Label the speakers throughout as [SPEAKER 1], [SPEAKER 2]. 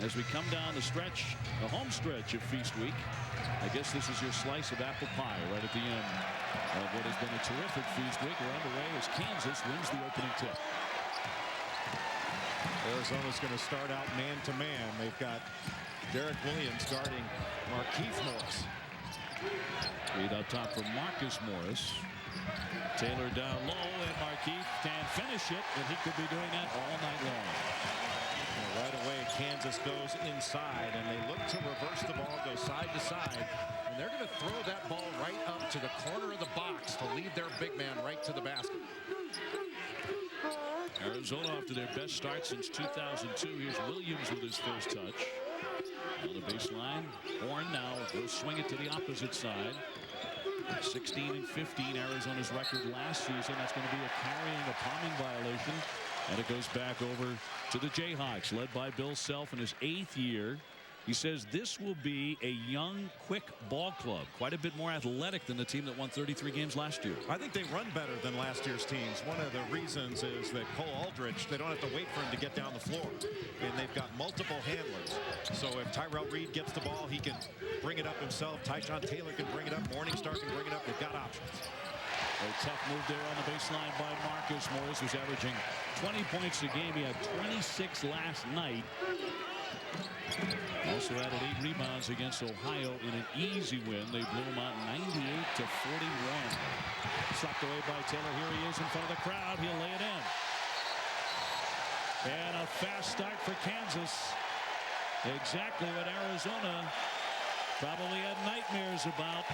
[SPEAKER 1] as we come down the stretch, the home stretch of Feast Week. I guess this is your slice of apple pie right at the end of what has been a terrific Feast Week. We're underway as Kansas wins the opening tip.
[SPEAKER 2] Arizona's going to start out man-to-man. They've got Derek Williams guarding Markieff Morris.
[SPEAKER 1] Reed up top for Marcus Morris. Taylor down low, and Markieff can finish it, and he could be doing that all night long.
[SPEAKER 2] Right away, Kansas goes inside, and they look to reverse the ball, go side to side, and they're going to throw that ball right up to the corner of the box to lead their big man right to the basket.
[SPEAKER 1] Arizona off to their best start since 2002. Here's Williams with his first touch. On the baseline, Horn now will swing it to the opposite side. 16-15, Arizona's record last season. That's going to be a carrying, a palming violation. And it goes back over to the Jayhawks, led by Bill Self in his 8th year. He says this will be a young, quick ball club, quite a bit more athletic than the team that won 33 games last year.
[SPEAKER 2] I think they run better than last year's teams. One of the reasons is that Cole Aldridge, they don't have to wait for him to get down the floor. And they've got multiple handlers. So if Tyrell Reed gets the ball, he can bring it up himself. Tyshawn Taylor can bring it up. Morningstar can bring it up. They've got options.
[SPEAKER 1] A tough move there on the baseline by Marcus Morris, who's averaging 20 points a game. He had 26 last night. Also added 8 rebounds against Ohio in an easy win. They blew him out 98-41. Slapped away by Taylor. Here he is in front of the crowd. He'll lay it in. And a fast start for Kansas. Exactly what Arizona probably had nightmares about.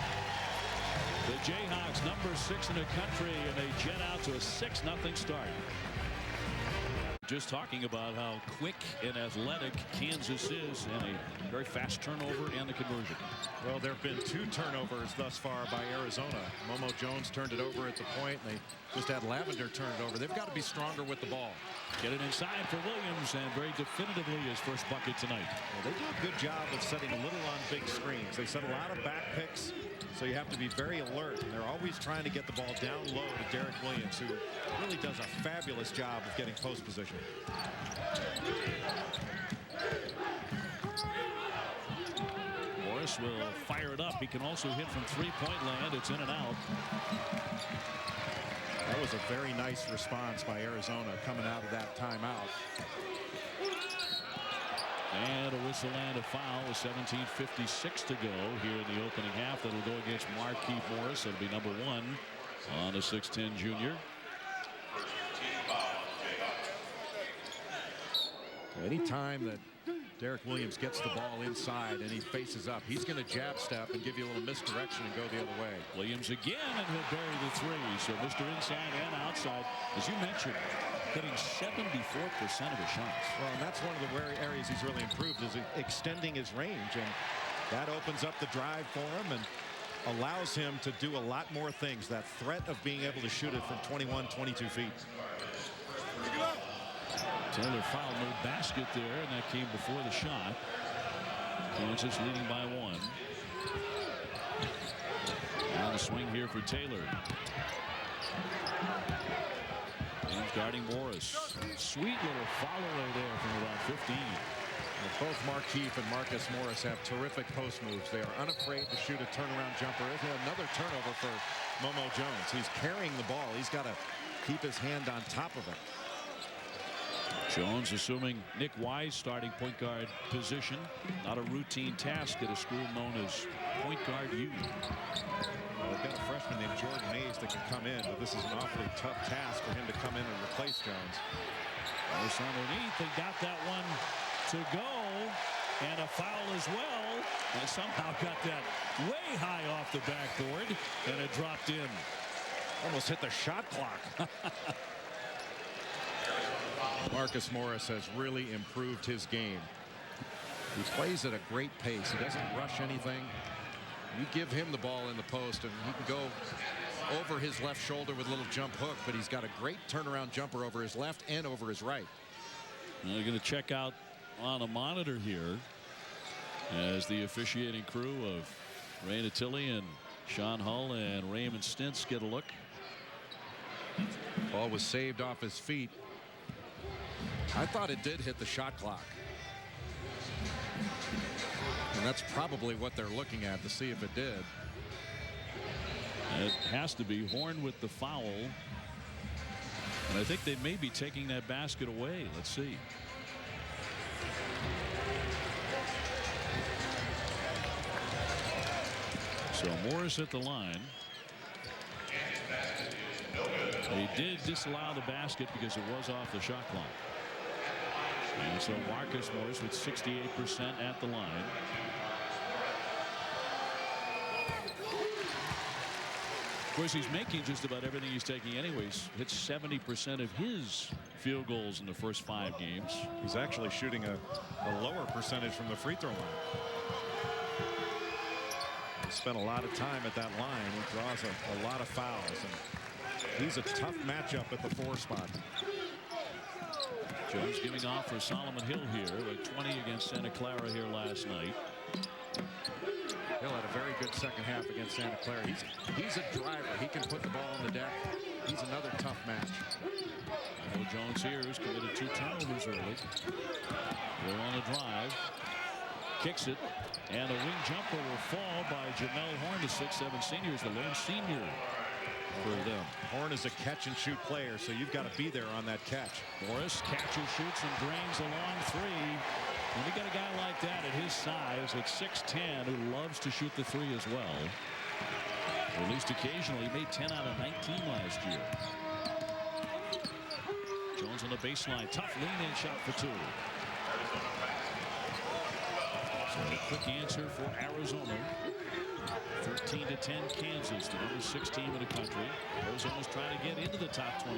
[SPEAKER 1] The Jayhawks, number 6 in the country, and they jet out to a 6-0 start. Just talking about how quick and athletic Kansas is, and a very fast turnover and the conversion.
[SPEAKER 2] Well, there have been 2 turnovers thus far by Arizona. Momo Jones turned it over at the point, and they just had Lavender turn it over. They've got to be stronger with the ball.
[SPEAKER 1] Get it inside for Williams, and very definitively his first bucket tonight.
[SPEAKER 2] Well, they do a good job of setting a little on big screens. They set a lot of back picks, so you have to be very alert. And they're always trying to get the ball down low to Derek Williams, who really does a fabulous job of getting post position.
[SPEAKER 1] Morris will fire it up. He can also hit from three-point land. It's in and out.
[SPEAKER 2] That was a very nice response by Arizona coming out of that timeout.
[SPEAKER 1] And a whistle and a foul with 17:56 to go here in the opening half. That'll go against Markieff Morris. That'll be number 1 on the 6'10 junior.
[SPEAKER 2] Anytime that Derek Williams gets the ball inside and he faces up, he's going to jab step and give you a little misdirection and go the other way.
[SPEAKER 1] Williams again, and he'll bury the 3. So Mr. Inside and outside, as you mentioned, hitting 74% of his shots.
[SPEAKER 2] Well, and that's one of the areas he's really improved, is extending his range, and that opens up the drive for him and allows him to do a lot more things. That threat of being able to shoot it from 21, 22 feet.
[SPEAKER 1] Taylor fouled, no basket there, and that came before the shot. Kansas leading by 1. And the swing here for Taylor. He's guarding Morris. Sweet little follow away there from about 15.
[SPEAKER 2] Well, both Markieff and Marcus Morris have terrific post moves. They are unafraid to shoot a turnaround jumper. Another turnover for Momo Jones. He's carrying the ball. He's got to keep his hand on top of it.
[SPEAKER 1] Jones assuming Nick Wise starting point guard position. Not a routine task at a school known as Point Guard U.
[SPEAKER 2] Well, they've got a freshman named Jordan Hayes that can come in, but this is an awfully tough task for him to come in and replace Jones.
[SPEAKER 1] Morris underneath. They got that one to go, and a foul as well. And somehow got that way high off the backboard, and it dropped in.
[SPEAKER 2] Almost hit the shot clock. Marcus Morris has really improved his game. He plays at a great pace. He doesn't rush anything. You give him the ball in the post, and he can go over his left shoulder with a little jump hook, but he's got a great turnaround jumper over his left and over his right.
[SPEAKER 1] Now they're going to check out on a monitor here as the officiating crew of Ray Natili and Sean Hull and Raymond Stintz get a look.
[SPEAKER 2] Ball was saved off his feet. I thought it did hit the shot clock. That's probably what they're looking at to see if it did.
[SPEAKER 1] It has to be. Horn with the foul. And I think they may be taking that basket away. Let's see. So Morris at the line. He did disallow the basket because it was off the shot clock. And so Marcus Morris with 68% at the line. Of course, he's making just about everything he's taking anyways. Hits 70% of his field goals in the first 5 games.
[SPEAKER 2] He's actually shooting a lower percentage from the free throw line. He spent a lot of time at that line. He draws a lot of fouls. And he's a tough matchup at the 4 spot.
[SPEAKER 1] Jones giving off for Solomon Hill here with 20 against Santa Clara here last night.
[SPEAKER 2] Hill had a very good second half against Santa Clara. He's a driver. He can put the ball on the deck. He's another tough match.
[SPEAKER 1] Jones here has committed 2 turnovers early. They're on the drive. Kicks it. And a wing jumper will fall by Jamel Horn, the 6'7" senior, is the lone senior for them.
[SPEAKER 2] Horn is a catch and shoot player, so you've got to be there on that catch.
[SPEAKER 1] Morris catches, shoots, and drains a long 3. When you got a guy like that at his size at 6'10" who loves to shoot the 3 as well. At least occasionally. He made 10 out of 19 last year. Jones on the baseline. Tough lean-in shot for 2. So a quick answer for Arizona. 13-10 Kansas, the number 6 team in the country. Arizona's trying to get into the top 25.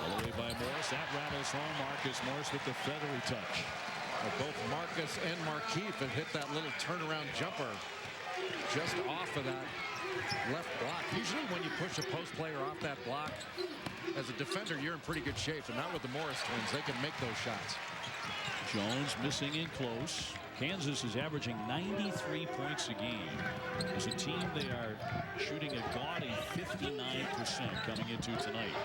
[SPEAKER 1] All the way by Morris. That rattles home. Marcus Morris with the feathery touch.
[SPEAKER 2] Both Marcus and Markieff have hit that little turnaround jumper just off of that left block. Usually when you push a post player off that block, as a defender, you're in pretty good shape. And not with the Morris twins. They can make those shots.
[SPEAKER 1] Jones missing in close. Kansas is averaging 93 points a game. As a team, they are shooting a gaudy 59% coming into tonight.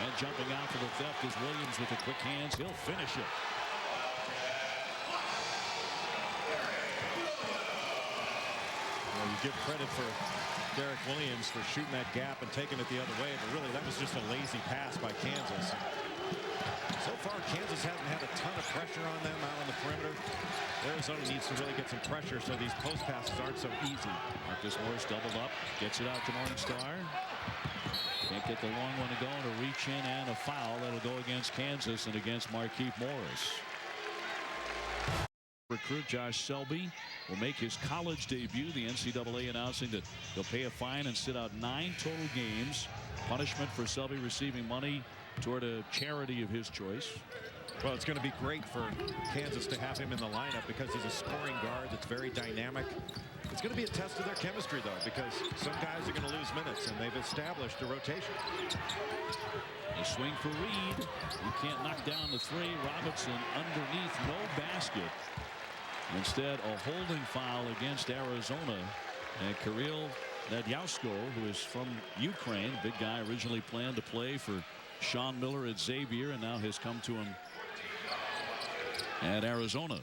[SPEAKER 1] And jumping out for the theft is Williams with the quick hands. He'll finish it.
[SPEAKER 2] Well, you give credit for Derek Williams for shooting that gap and taking it the other way, but really that was just a lazy pass by Kansas. So far, Kansas hasn't had a ton of pressure on them out on the perimeter. Arizona needs to really get some pressure so these post passes aren't so easy.
[SPEAKER 1] Marcus Morris doubled up, gets it out to Morningstar. Can't get the long one to go, and a reach in and a foul. That'll go against Kansas and against Markieff Morris. Recruit Josh Selby will make his college debut. The NCAA announcing that they'll pay a fine and sit out 9 total games. Punishment for Selby receiving money toward a charity of his choice.
[SPEAKER 2] Well, it's going to be great for Kansas to have him in the lineup because he's a scoring guard that's very dynamic. It's going to be a test of their chemistry, though, because some guys are going to lose minutes, and they've established a rotation.
[SPEAKER 1] A swing for Reed. He can't knock down the 3. Robinson underneath, no basket. Instead, a holding foul against Arizona. And Kirill Nadyausko, who is from Ukraine, big guy, originally planned to play for Sean Miller at Xavier, and now has come to him at Arizona.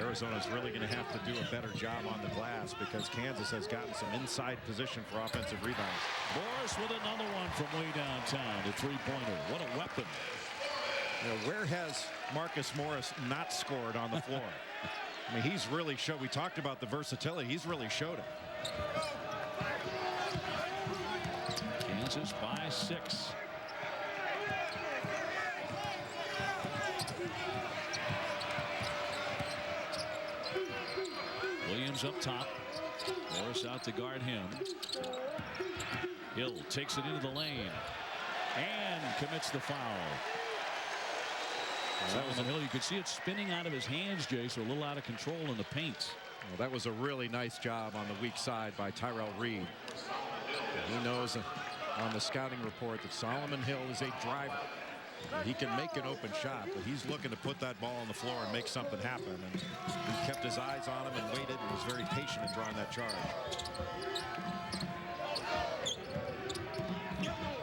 [SPEAKER 2] Arizona's really going to have to do a better job on the glass because Kansas has gotten some inside position for offensive rebounds.
[SPEAKER 1] Morris with another one from way downtown, the 3-pointer. What a weapon.
[SPEAKER 2] You know, where has Marcus Morris not scored on the floor? I mean, he's really showed. We talked about the versatility. He's really showed it.
[SPEAKER 1] Kansas by 6. Williams up top. Morris out to guard him. Hill takes it into the lane and commits the foul. Solomon Hill, you could see it spinning out of his hands, Jay, so a little out of control in the paint.
[SPEAKER 2] Well, that was a really nice job on the weak side by Tyrell Reed. He knows on the scouting report that Solomon Hill is a driver. He can make an open shot, but he's looking to put that ball on the floor and make something happen. And he kept his eyes on him and waited and was very patient in drawing that charge.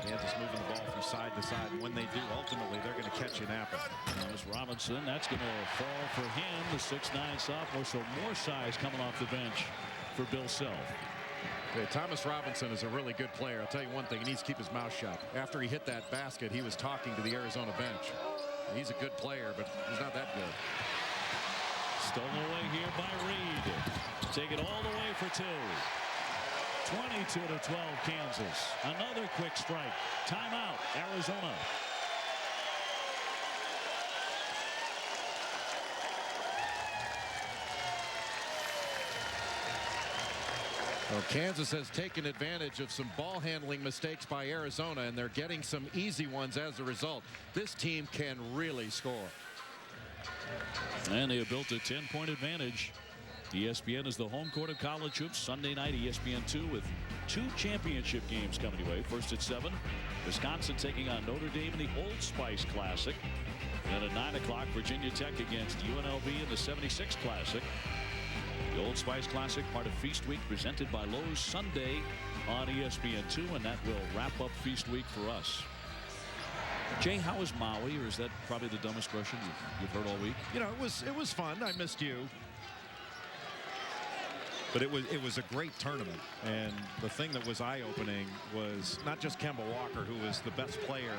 [SPEAKER 2] Kansas moving the ball from side to side. And when they do, ultimately, they're going to catch you napping.
[SPEAKER 1] Thomas Robinson, that's going to fall for him, the 6'9" sophomore. So more size coming off the bench for Bill Self.
[SPEAKER 2] Okay, Thomas Robinson is a really good player. I'll tell you one thing, he needs to keep his mouth shut. After he hit that basket, he was talking to the Arizona bench. He's a good player, but he's not that good.
[SPEAKER 1] Stolen away here by Reed. Take it all the way for two. 22-12 Kansas. Another quick strike. Timeout Arizona.
[SPEAKER 2] Well, Kansas has taken advantage of some ball handling mistakes by Arizona, and they're getting some easy ones as a result. This team can really score.
[SPEAKER 1] And they have built a 10-point advantage. ESPN is the home court of college hoops. Sunday night, ESPN2 with 2 championship games coming your way. First at 7, Wisconsin taking on Notre Dame in the Old Spice Classic. And at 9 o'clock, Virginia Tech against UNLV in the 76 Classic. The Old Spice Classic, part of Feast Week, presented by Lowe's Sunday on ESPN2, and that will wrap up Feast Week for us. Jay, how is Maui, or is that probably the dumbest question you've heard all week?
[SPEAKER 2] You know, it was fun. I missed you. But it was a great tournament, and the thing that was eye-opening was not just Kemba Walker, who was the best player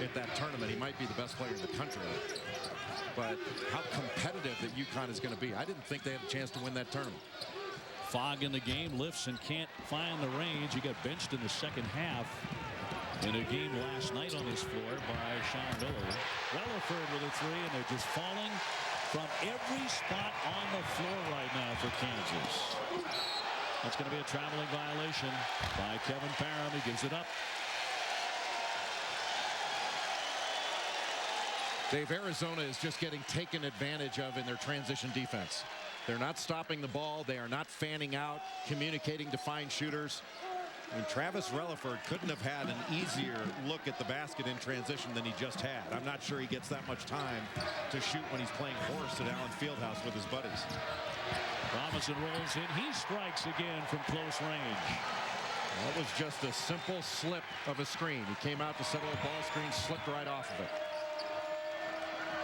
[SPEAKER 2] at that tournament. He might be the best player in the country, but how competitive that UConn is going to be. I didn't think they had a chance to win that tournament.
[SPEAKER 1] Fogg in the game, lifts and can't find the range. He got benched in the second half in a game last night on this floor by Sean Miller. Relaford with a three, and they're just falling from every spot on the floor right now for Kansas. That's going to be a traveling violation by Kevin Parham. He gives it up.
[SPEAKER 2] Dave, Arizona is just getting taken advantage of in their transition defense. They're not stopping the ball. They are not fanning out, communicating to find shooters. And Travis Relaford couldn't have had an easier look at the basket in transition than he just had. I'm not sure he gets that much time to shoot when he's playing horse at Allen Fieldhouse with his buddies.
[SPEAKER 1] Robinson rolls in. He strikes again from close range.
[SPEAKER 2] That was just a simple slip of a screen. He came out to settle a ball screen, slipped right off of it.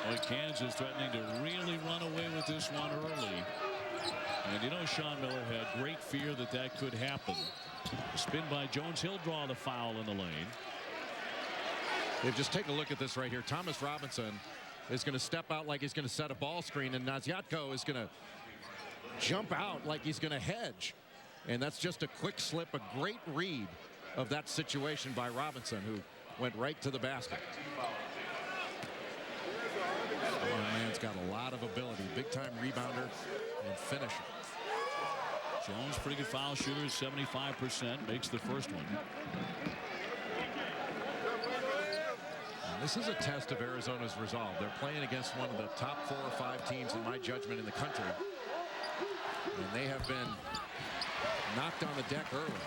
[SPEAKER 1] Boy, Kansas threatening to really run away with this one early. And you know, Sean Miller had great fear that that could happen. The spin by Jones. He'll draw the foul in the lane.
[SPEAKER 2] If just take a look at this right here. Thomas Robinson is going to step out like he's going to set a ball screen, and Naziatko is going to jump out like he's going to hedge. And that's just a quick slip, a great read of that situation by Robinson, who went right to the basket. Oh, man's got a lot of ability. Big-time rebounder and finisher.
[SPEAKER 1] Jones, pretty good foul shooter, 75%, makes the first one.
[SPEAKER 2] And this is a test of Arizona's resolve. They're playing against one of the top 4 or 5 teams, in my judgment, in the country. And they have been knocked on the deck early.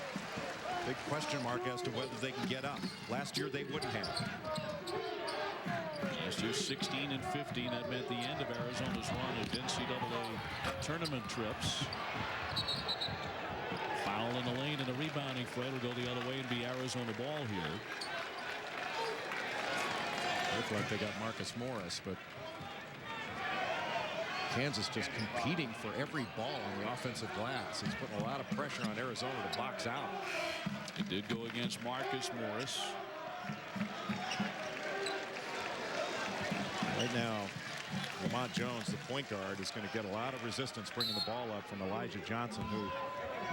[SPEAKER 2] Big question mark as to whether they can get up. Last year, they wouldn't have.
[SPEAKER 1] Last year, 16 and 15. That meant the end of Arizona's run at NCAA tournament trips. Foul in the lane, and the rebounding threat will go the other way and be Arizona ball here.
[SPEAKER 2] Looked like they got Marcus Morris, but Kansas just competing for every ball on the offensive glass. He's putting a lot of pressure on Arizona to box out.
[SPEAKER 1] It did go against Marcus Morris.
[SPEAKER 2] Right now, Lamont Jones, the point guard, is going to get a lot of resistance bringing the ball up from Elijah Johnson, who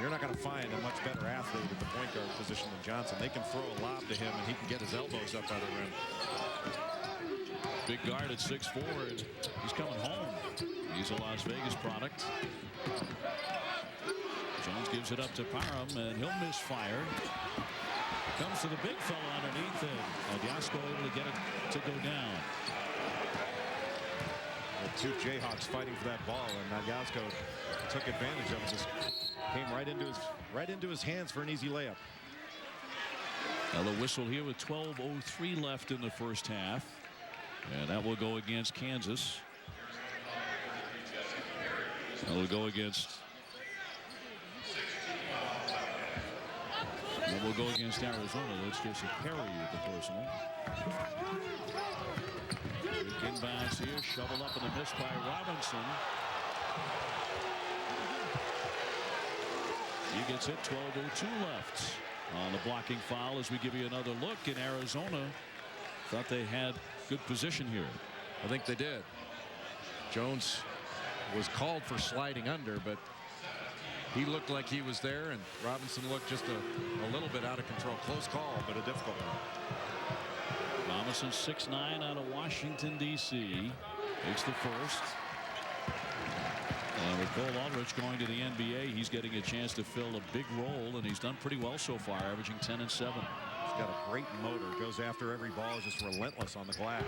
[SPEAKER 2] you're not going to find a much better athlete at the point guard position than Johnson. They can throw a lob to him, and he can get his elbows up by the rim.
[SPEAKER 1] Big guard at 6'4". He's coming home. He's a Las Vegas product. Jones gives it up to Parham, and he'll miss fire. Comes to the big fella underneath, and Diasco able to get it to go down.
[SPEAKER 2] The 2 Jayhawks fighting for that ball, and Nagyasko took advantage of it. Just came right into his hands for an easy layup.
[SPEAKER 1] Now the whistle here with 12:03 left in the first half, and that will go against Kansas. That will go against And we'll go against Arizona. That's Jason Perry with the personal. Quick inbounds here. Shoveled up in the miss by Robinson. He gets hit. 12:02 left on the blocking foul as we give you another look. In Arizona thought they had good position here.
[SPEAKER 2] I think they did. Jones was called for sliding under, but he looked like he was there, and Robinson looked just a little bit out of control. Close call, but a difficult one.
[SPEAKER 1] Robinson, 6'9", out of Washington, D.C. Takes the first. And with Cole Aldrich going to the NBA, he's getting a chance to fill a big role, and he's done pretty well so far, averaging 10 and 7.
[SPEAKER 2] He's got a great motor. Goes after every ball, is just relentless on the glass.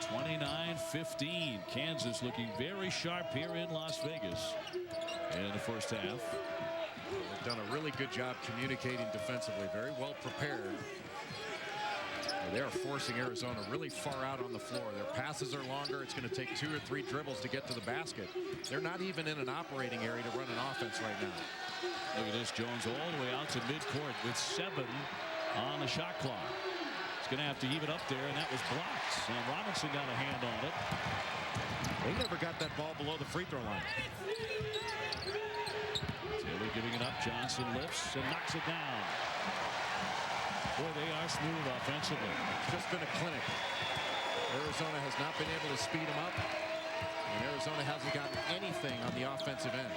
[SPEAKER 2] (29-15). Kansas looking very sharp here in Las Vegas in the first half. They've done a really good job communicating defensively. Very well prepared. They are forcing Arizona really far out on the floor. Their passes are longer. It's going to take 2 or 3 dribbles to get to the basket. They're not even in an operating area to run an offense right now.
[SPEAKER 1] Look at this. Jones all the way out to midcourt with 7 on the shot clock. He's going to have to heave it up there, and that was blocked. And Robinson got a hand on it.
[SPEAKER 2] They never got that ball below the free throw line.
[SPEAKER 1] Taylor giving it up. Johnson lifts and knocks it down. Boy, they are smooth offensively.
[SPEAKER 2] It's just been a clinic. Arizona has not been able to speed them up, and Arizona hasn't gotten anything on the offensive end.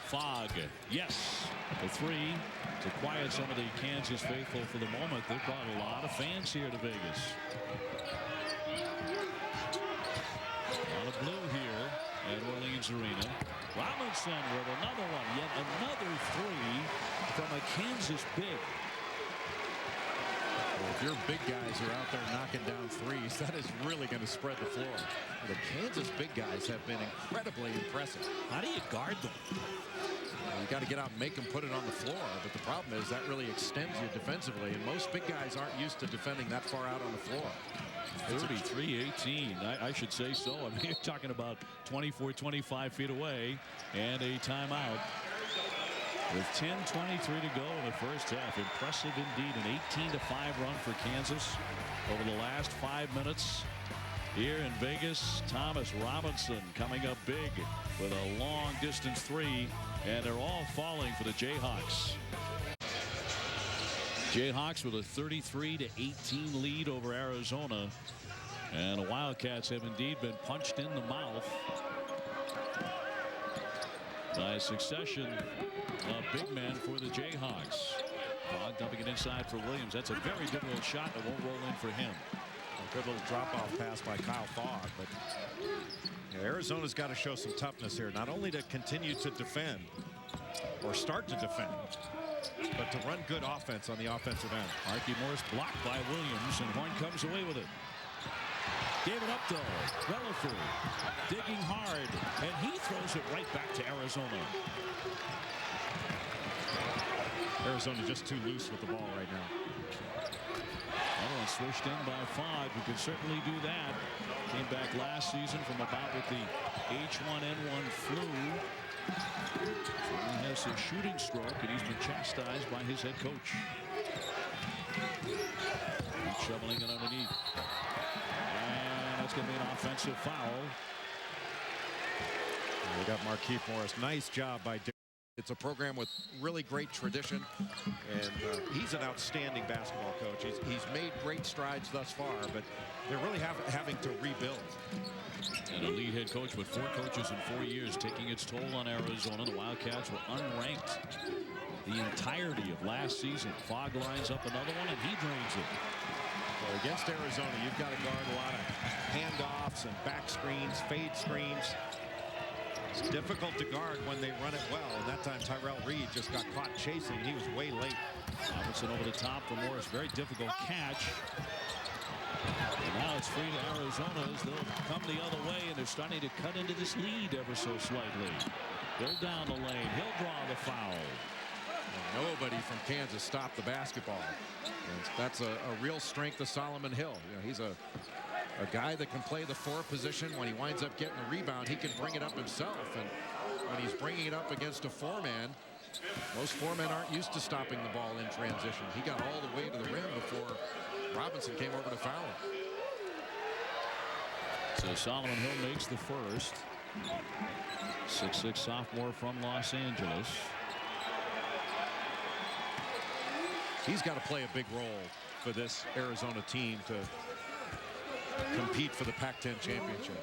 [SPEAKER 1] Fogg, yes, the 3 to quiet some of the Kansas faithful for the moment. They've brought a lot of fans here to Vegas. A lot of blue here at Orleans Arena. Robinson with another one, yet another 3 from a Kansas big.
[SPEAKER 2] Well, if your big guys are out there knocking down threes, that is really going to spread the floor. The Kansas big guys have been incredibly impressive.
[SPEAKER 1] How do you guard them?
[SPEAKER 2] You got to get out and make them put it on the floor, but the problem is that really extends you defensively, and most big guys aren't used to defending that far out on the floor.
[SPEAKER 1] 33-18. I should say so. I mean, you're talking about 24, 25 feet away, and a timeout. With 10:23 to go in the first half. Impressive indeed. An 18-5 run for Kansas over the last 5 minutes. Here in Vegas, Thomas Robinson coming up big with a long distance 3, and they're all falling for the Jayhawks. Jayhawks with a 33-18 lead over Arizona, and the Wildcats have indeed been punched in the mouth by a succession of big men for the Jayhawks. Fogg dumping it inside for Williams. That's a very difficult shot that won't roll in for him.
[SPEAKER 2] A good little drop-off pass by Kyle Fogg, but Arizona's got to show some toughness here, not only to continue to defend or start to defend, but to run good offense on the offensive end.
[SPEAKER 1] Markieff Morris blocked by Williams, and Horn comes away with it. Gave it up though. Relaford digging hard, and he throws it right back to Arizona.
[SPEAKER 2] Arizona just too loose with the ball right now.
[SPEAKER 1] Another one switched in by Fogg, who can certainly do that. Came back last season from a bout with the H1N1 flu. He has a shooting stroke, and he's been chastised by his head coach. He's shoveling it underneath. And that's going to be an offensive foul.
[SPEAKER 2] We got Markieff Morris. Nice job by Dick. It's a program with really great tradition, and he's an outstanding basketball coach. He's made great strides thus far, but they're really having to rebuild.
[SPEAKER 1] And a lead head coach with 4 coaches in 4 years taking its toll on Arizona. The Wildcats were unranked the entirety of last season. Fogg lines up another one, and he drains it.
[SPEAKER 2] Well, against Arizona, you've got to guard a lot of handoffs and back screens, fade screens. It's difficult to guard when they run it well, and that time Tyrell Reed just got caught chasing. He was way late.
[SPEAKER 1] Robinson over the top for Morris. Very difficult catch. And now it's free to Arizona as they'll come the other way, and they're starting to cut into this lead ever so slightly. They're down the lane. He'll draw the foul.
[SPEAKER 2] And nobody from Kansas stopped the basketball. And that's a real strength of Solomon Hill. You know, he's a a guy that can play the 4 position. When he winds up getting the rebound, he can bring it up himself. And when he's bringing it up against a 4-man, most 4-men aren't used to stopping the ball in transition. He got all the way to the rim before Robinson came over to foul him.
[SPEAKER 1] So Solomon Hill makes the first. 6'6" sophomore from Los Angeles.
[SPEAKER 2] He's got to play a big role for this Arizona team to compete for the Pac-10 championship.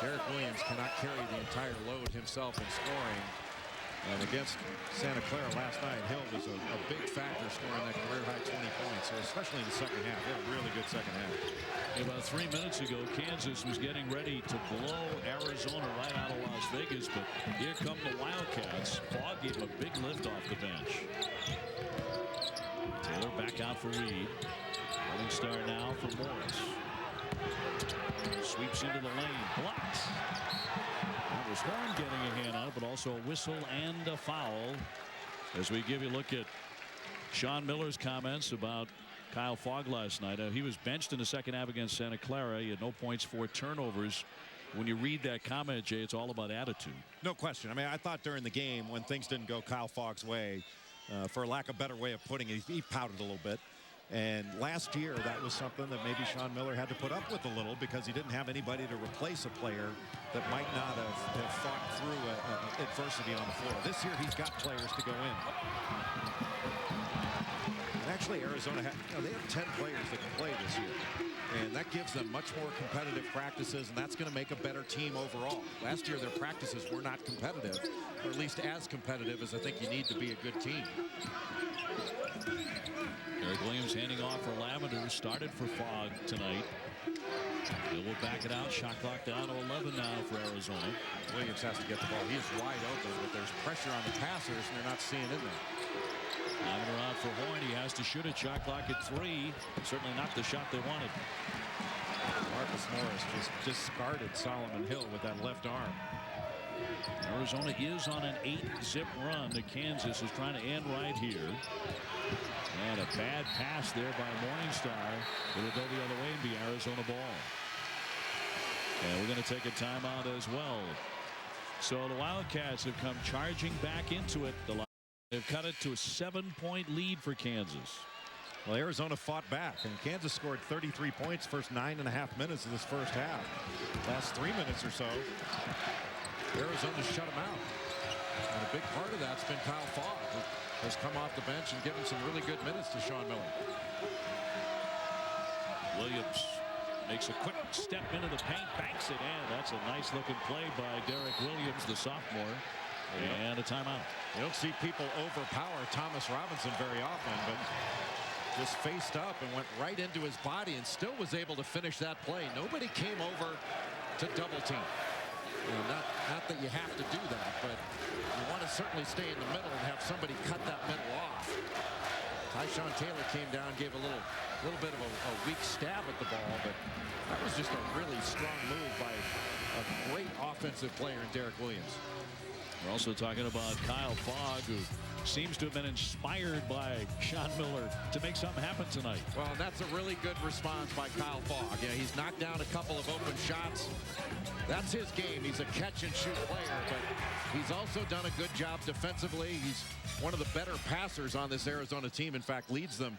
[SPEAKER 2] Derek Williams cannot carry the entire load himself in scoring. And against Santa Clara last night, Hill was a big factor scoring that career-high 20 points, especially in the second half. They had a really good second half.
[SPEAKER 1] About 3 minutes ago, Kansas was getting ready to blow Arizona right out of Las Vegas, but here come the Wildcats. Fogg gave him a big lift off the bench. Taylor back out for Reed. Running star now for Morris. Sweeps into the lane. Blocks. That was Horn getting a hand on it, but also a whistle and a foul. As we give you a look at Sean Miller's comments about Kyle Fogg last night. He was benched in the second half against Santa Clara. He had no points for turnovers. When you read that comment, Jay, it's all about attitude.
[SPEAKER 3] No question. I mean, I thought during the game when things didn't go Kyle Fogg's way, for lack of a better way of putting it, he pouted a little bit. And last year, that was something that maybe Sean Miller had to put up with a little because he didn't have anybody to replace a player that might not have fought through adversity on the floor. This year, he's got players to go in. And actually, Arizona, they have 10 players that can play this year. And that gives them much more competitive practices, and that's going to make a better team overall. Last year, their practices were not competitive, or at least as competitive as I think you need to be a good team.
[SPEAKER 1] Derek Williams handing off for Lavender. Started for Fogg tonight. They will back it out. Shot clock down to 11 now for Arizona.
[SPEAKER 2] Williams has to get the ball. He is wide open, but there's pressure on the passers, and they're not seeing in there.
[SPEAKER 1] Lavender out for Horn. He has to shoot it. Shot clock at 3. Certainly not the shot they wanted.
[SPEAKER 3] Marcus Morris just discarded Solomon Hill with that left arm.
[SPEAKER 1] Arizona is on an 8-zip run. The Kansas is trying to end right here. And a bad pass there by Morningstar. It'll go the other way and be Arizona ball. And we're going to take a timeout as well. So the Wildcats have come charging back into it. They've cut it to a 7-point lead for Kansas.
[SPEAKER 3] Well, Arizona fought back, and Kansas scored 33 points first 9.5 minutes of this first half. Last 3 minutes or so,
[SPEAKER 2] Arizona shut them out. And a big part of that's been Kyle Fogg, who has come off the bench and given some really good minutes to Sean Miller.
[SPEAKER 1] Williams makes a quick step into the paint, banks it in. That's a nice looking play by Derek Williams, the sophomore. And a timeout.
[SPEAKER 3] You don't see people overpower Thomas Robinson very often, but just faced up and went right into his body and still was able to finish that play. Nobody came over to double team.
[SPEAKER 2] You know, not that you have to do that, but you want to certainly stay in the middle and have somebody cut that middle off. Tyshawn Taylor came down, gave a little bit of a weak stab at the ball, but that was just a really strong move by a great offensive player in Derek Williams.
[SPEAKER 1] We're also talking about Kyle Fogg, who seems to have been inspired by Sean Miller to make something happen tonight.
[SPEAKER 2] Well, that's a really good response by Kyle Fogg. Yeah, he's knocked down a couple of open shots. That's his game. He's a catch-and-shoot player, but he's also done a good job defensively. He's one of the better passers on this Arizona team. In fact, leads them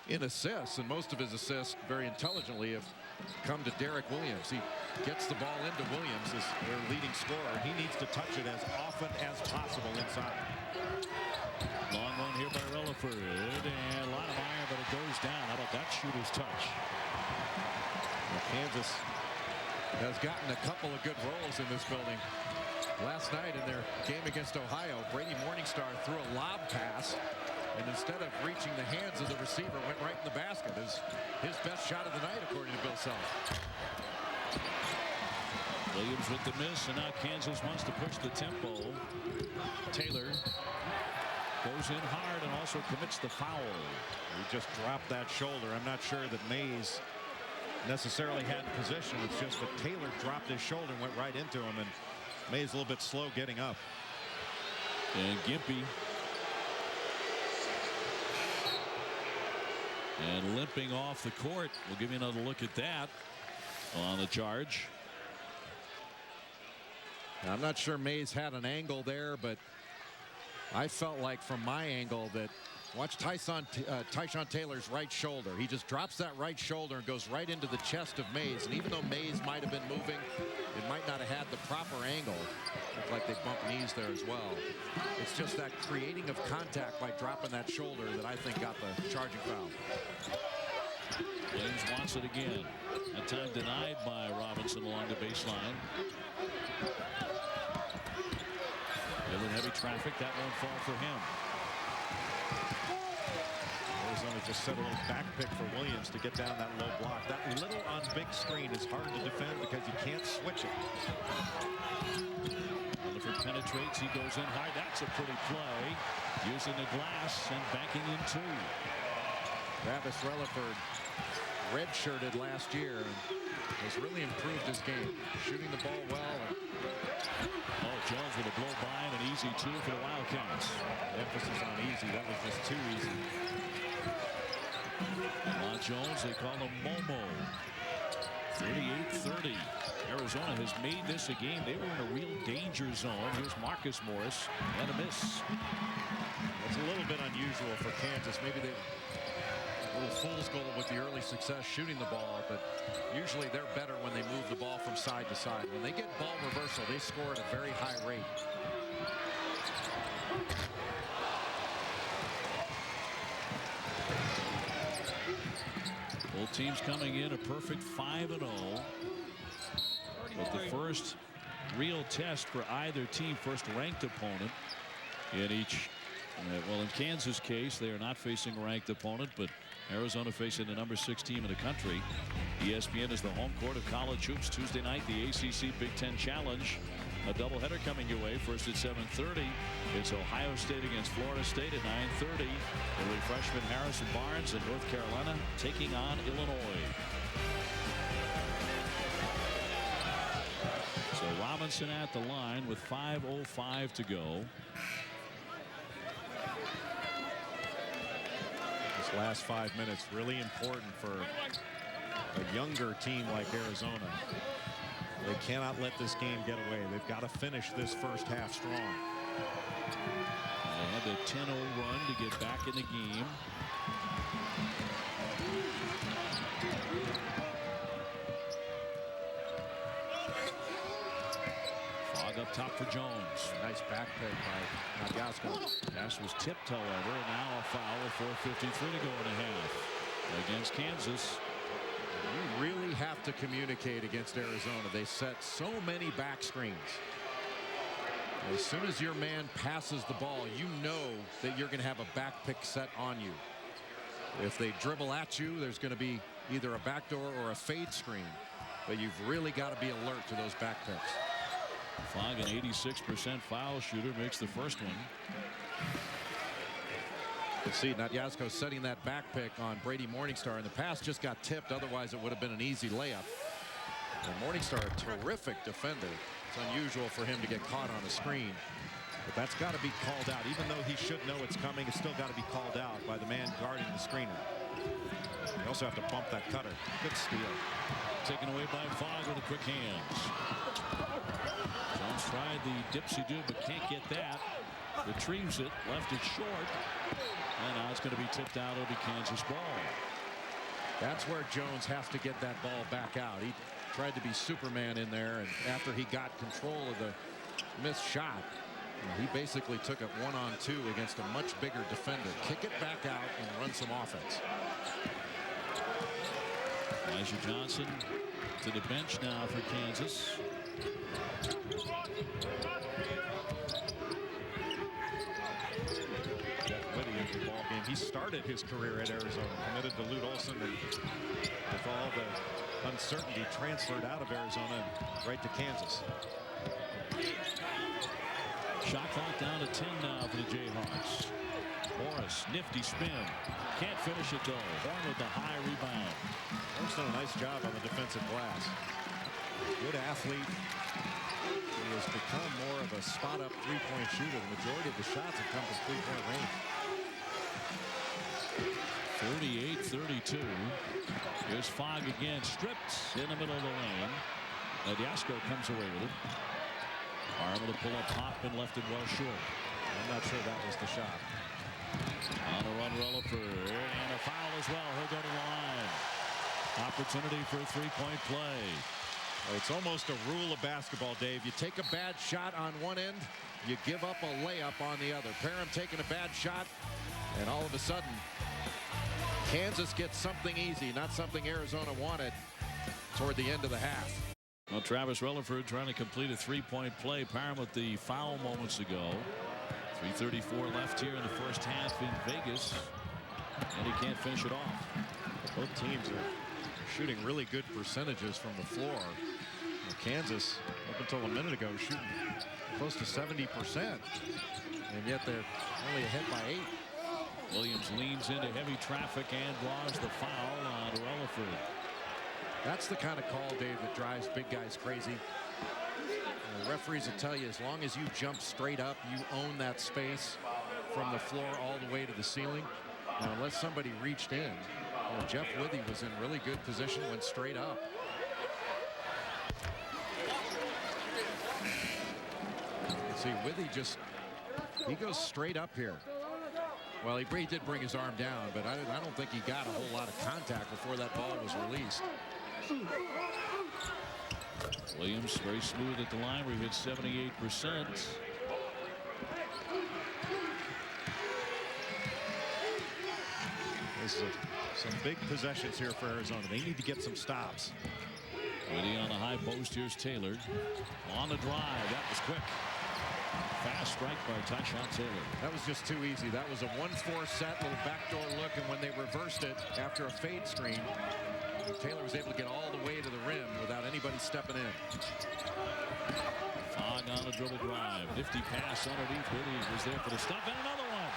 [SPEAKER 2] in assists, and most of his assists, very intelligently, have come to Derek Williams. He gets the ball into Williams as their leading scorer.
[SPEAKER 3] he needs to touch it as often as possible inside.
[SPEAKER 1] Long one here by Relaford, and a lot of iron, but it goes down. How about that shooter's touch?
[SPEAKER 2] Well, Kansas has gotten a couple of good rolls in this building. Last night in their game against Ohio, Brady Morningstar threw a lob pass, and instead of reaching the hands of the receiver, went right in the basket. His best shot of the night, according to Bill Self.
[SPEAKER 1] Williams with the miss, and now Kansas wants to push the tempo. Taylor goes in hard and also commits the foul.
[SPEAKER 3] He just dropped that shoulder. I'm not sure that Mays necessarily had position. It's just that Taylor dropped his shoulder and went right into him, and Mays a little bit slow getting up.
[SPEAKER 1] And Gimpy. And limping off the court. We'll give you another look at that. on the charge.
[SPEAKER 2] I'm not sure Mays had an angle there, but I felt like from my angle that watch Tyshawn Taylor's right shoulder. He just drops that right shoulder and goes right into the chest of Mays. And even though Mays might have been moving, it might not have had the proper angle. Looked like they bumped knees there as well. It's just that creating of contact by dropping that shoulder that I think got the charging foul.
[SPEAKER 1] Williams wants it again. That time denied by Robinson along the baseline. In heavy traffic, that won't fall for him.
[SPEAKER 3] Arizona just set a little back pick for Williams to get down that low block. That little on big screen is hard to defend because you can't switch it.
[SPEAKER 1] Rutherford penetrates. He goes in high. That's a pretty play. Using the glass and banking in two.
[SPEAKER 2] Travis Rutherford redshirted last year and has really improved his game. Shooting the ball well.
[SPEAKER 1] Jones with a blow by and an easy two for the Wildcats.
[SPEAKER 3] Emphasis on easy. That was just too easy.
[SPEAKER 1] Lamont Jones, they call him Momo. 38-30. Arizona has made this a game. They were in a real danger zone. Here's Marcus Morris and a miss.
[SPEAKER 3] It's a little bit unusual for Kansas. Maybe they a little fool's goal with the early success shooting the ball, but usually they're better when they move the ball from side to side. When they get ball reversal, they score at a very high rate.
[SPEAKER 1] Both teams coming in a perfect 5-0. But the first real test for either team, first ranked opponent in each. Well, in Kansas' case, they are not facing a ranked opponent, but Arizona facing the number 6 team in the country. ESPN is the home court of college hoops. Tuesday night, the ACC Big Ten Challenge. A doubleheader coming your way. First at 7:30. It's Ohio State against Florida State at 9:30. It'll be freshman Harrison Barnes and North Carolina taking on Illinois. So Robinson at the line with 5:05 to go.
[SPEAKER 3] Last 5 minutes really important for a younger team like Arizona. They cannot let this game get away. They've got to finish this first half strong.
[SPEAKER 1] They had the 10-0 run to get back in the game. Fog up top for Jones.
[SPEAKER 3] Nice back pick by Nagyasko.
[SPEAKER 1] Pass was tipped, however, and now a foul with 4:53 to go in the half against Kansas.
[SPEAKER 2] You really have to communicate against Arizona. They set so many back screens. As soon as your man passes the ball, you know that you're going to have a back pick set on you. If they dribble at you, there's going to be either a backdoor or a fade screen. But you've really got to be alert to those back picks.
[SPEAKER 1] Fogg, an 86% foul shooter, makes the first one.
[SPEAKER 2] You see Nagyasko setting that back pick on Brady Morningstar. In the pass just got tipped. Otherwise, it would have been an easy layup. And Morningstar, a terrific defender. It's unusual for him to get caught on a screen.
[SPEAKER 3] But that's got to be called out. Even though he should know it's coming, it's still got to be called out by the man guarding the screener. You also have to bump that cutter. Good steal.
[SPEAKER 1] Taken away by Fogg with the quick hands. Jones tried the dipsy-do, but can't get that. Retrieves it, left it short. And now it's going to be tipped out. It'll be Kansas ball.
[SPEAKER 2] That's where Jones has to get that ball back out. He tried to be Superman in there, and after he got control of the missed shot, he basically took it 1-on-2 against a much bigger defender. Kick it back out and run some offense.
[SPEAKER 1] Elijah Johnson to the bench now for Kansas.
[SPEAKER 3] The ball game. He started his career at Arizona, committed to Lute Olson, and with all the uncertainty transferred out of Arizona right to Kansas.
[SPEAKER 1] Shot clock down to 10 now for the Jayhawks. Morris, nifty spin. Can't finish it though. Horn with the high rebound.
[SPEAKER 3] Horn's done a nice job on the defensive glass. Good athlete. He has become more of a spot-up three-point shooter. The majority of the shots have come from three-point range.
[SPEAKER 1] 32. Here's Fogg again, stripped in the middle of the lane. Diasco comes away with it. Are able to pull up Hoffman, left it well short.
[SPEAKER 3] I'm not sure that was the shot.
[SPEAKER 1] On a run, Rutherford, and a foul as well. He'll go to the line. Opportunity for a three-point play.
[SPEAKER 3] It's almost a rule of basketball, Dave. You take a bad shot on one end, you give up a layup on the other. Parham taking a bad shot, and all of a sudden, Kansas gets something easy, not something Arizona wanted toward the end of the half.
[SPEAKER 1] Well, Travis Rutherford trying to complete a three-point play. Parham with the foul moments ago. 3:34 left here in the first half in Vegas, and he can't finish it off.
[SPEAKER 3] Both teams are shooting really good percentages from the floor. Kansas, up until a minute ago, shooting close to 70%, and yet they're only ahead by 8.
[SPEAKER 1] Williams leans into heavy traffic and draws the foul on Rutherford.
[SPEAKER 3] That's the kind of call, Dave, that drives big guys crazy. The referees will tell you, as long as you jump straight up, you own that space from the floor all the way to the ceiling. Now, unless somebody reached in, Jeff Withey was in really good position, went straight up. See, Withey he goes straight up here. Well, he did bring his arm down, but I don't think he got a whole lot of contact before that ball was released.
[SPEAKER 1] Williams very smooth at the line where he hit 78%.
[SPEAKER 3] This is some big possessions here for Arizona. They need to get some stops.
[SPEAKER 1] Withey on the high post. Here's Taylor on the drive. That was quick. Fast strike by Tyshawn Taylor.
[SPEAKER 3] That was just too easy. That was a 1-4 set, little backdoor look, and when they reversed it after a fade screen, Taylor was able to get all the way to the rim without anybody stepping in.
[SPEAKER 1] Fogg on a dribble drive. Nifty pass underneath. Withey was there for the stop, and another one.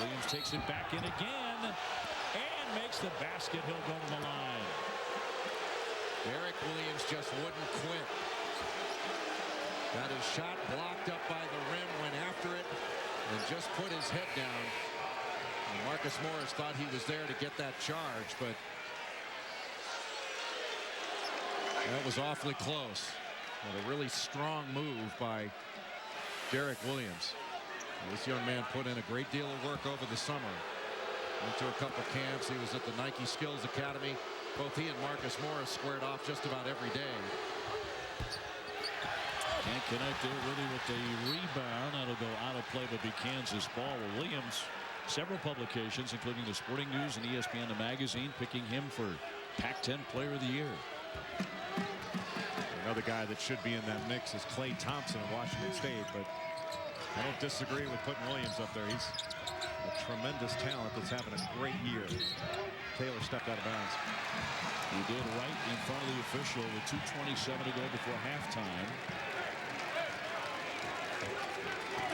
[SPEAKER 1] Williams takes it back in again and makes the basket. He'll go to the line.
[SPEAKER 3] Derek Williams just wouldn't quit. Got his shot blocked up by the rim, went after it, and just put his head down. And Marcus Morris thought he was there to get that charge, but that was awfully close. What a really strong move by Derek Williams. This young man put in a great deal of work over the summer. Went to a couple camps. He was at the Nike Skills Academy. Both he and Marcus Morris squared off just about every day.
[SPEAKER 1] Can't connect there really with the rebound. That'll go out of play, but be Kansas ball. Well, Williams, several publications, including the Sporting News and ESPN the magazine, picking him for Pac-10 Player of the Year.
[SPEAKER 3] Another guy that should be in that mix is Klay Thompson of Washington State, but I don't disagree with putting Williams up there. He's a tremendous talent that's having a great year. Taylor stepped out of bounds.
[SPEAKER 1] He did right in front of the official with 2:27 to go before halftime.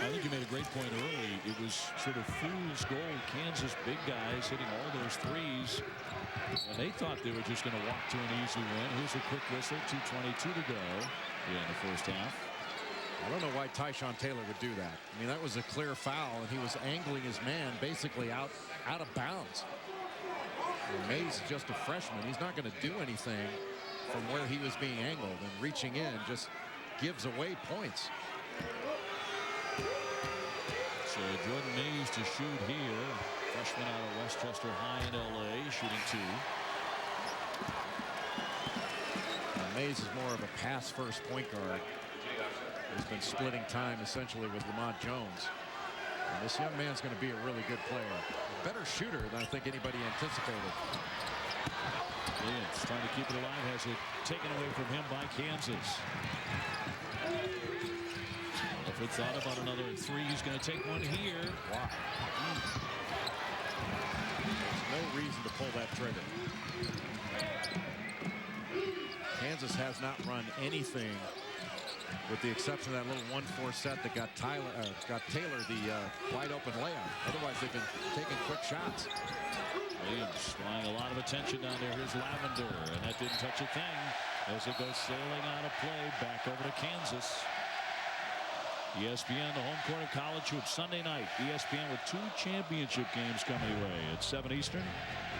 [SPEAKER 1] I think you made a great point early. It was sort of fool's gold. Kansas big guys hitting all those threes, and they thought they were just going to walk to an easy win. Here's a quick whistle. 2:22 to go in the first half.
[SPEAKER 3] I don't know why Tyshawn Taylor would do that. I mean, that was a clear foul, and he was angling his man basically out of bounds. And Mays is just a freshman. He's not going to do anything from where he was being angled, and reaching in just gives away points.
[SPEAKER 1] So Jordan Mays to shoot here. Freshman out of Westchester High in LA, shooting 2.
[SPEAKER 3] Mays is more of a pass-first point guard. He's been splitting time essentially with Lamont Jones. And this young man's going to be a really good player. A better shooter than I think anybody anticipated.
[SPEAKER 1] Williams trying to keep it alive, has it taken away from him by Kansas. If it's thought about another 3, he's going to take one here.
[SPEAKER 3] Wow. There's no reason to pull that trigger. Kansas has not run anything with the exception of that little 1-4 set that got Taylor the wide open layup. Otherwise, they've been taking quick shots.
[SPEAKER 1] Williams drawing a lot of attention down there. Here's Lavender, and that didn't touch a thing as it goes sailing out of play back over to Kansas. ESPN, the home court of college hoops. Sunday night, ESPN with 2 championship games coming your way. At 7 Eastern,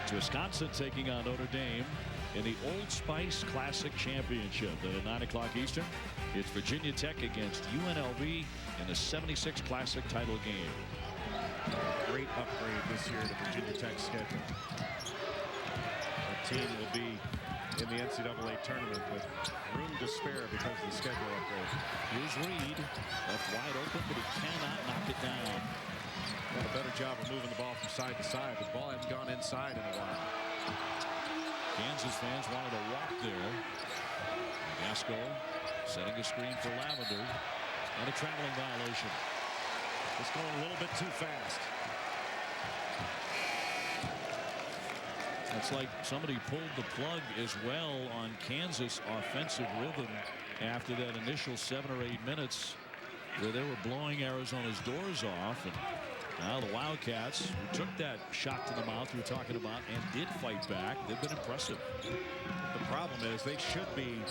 [SPEAKER 1] it's Wisconsin taking on Notre Dame in the Old Spice Classic Championship. Then at 9 o'clock Eastern, it's Virginia Tech against UNLV in the 76 Classic title game.
[SPEAKER 3] Great upgrade this year to Virginia Tech's schedule. The team will be in the NCAA tournament with room to spare because of the schedule upgrade.
[SPEAKER 1] Here's Reed, left wide open, but he cannot knock it down.
[SPEAKER 3] Got a better job of moving the ball from side to side. The ball hasn't gone inside in a while.
[SPEAKER 1] Kansas fans wanted to walk there. Gasco setting a screen for Lavender, and a traveling violation.
[SPEAKER 3] It's going a little bit too fast.
[SPEAKER 1] It's like somebody pulled the plug as well on Kansas offensive rhythm after that initial 7 or 8 minutes where they were blowing Arizona's doors off. And now the Wildcats, who took that shot to the mouth we were talking about and did fight back, they've been impressive.
[SPEAKER 3] The problem is they should be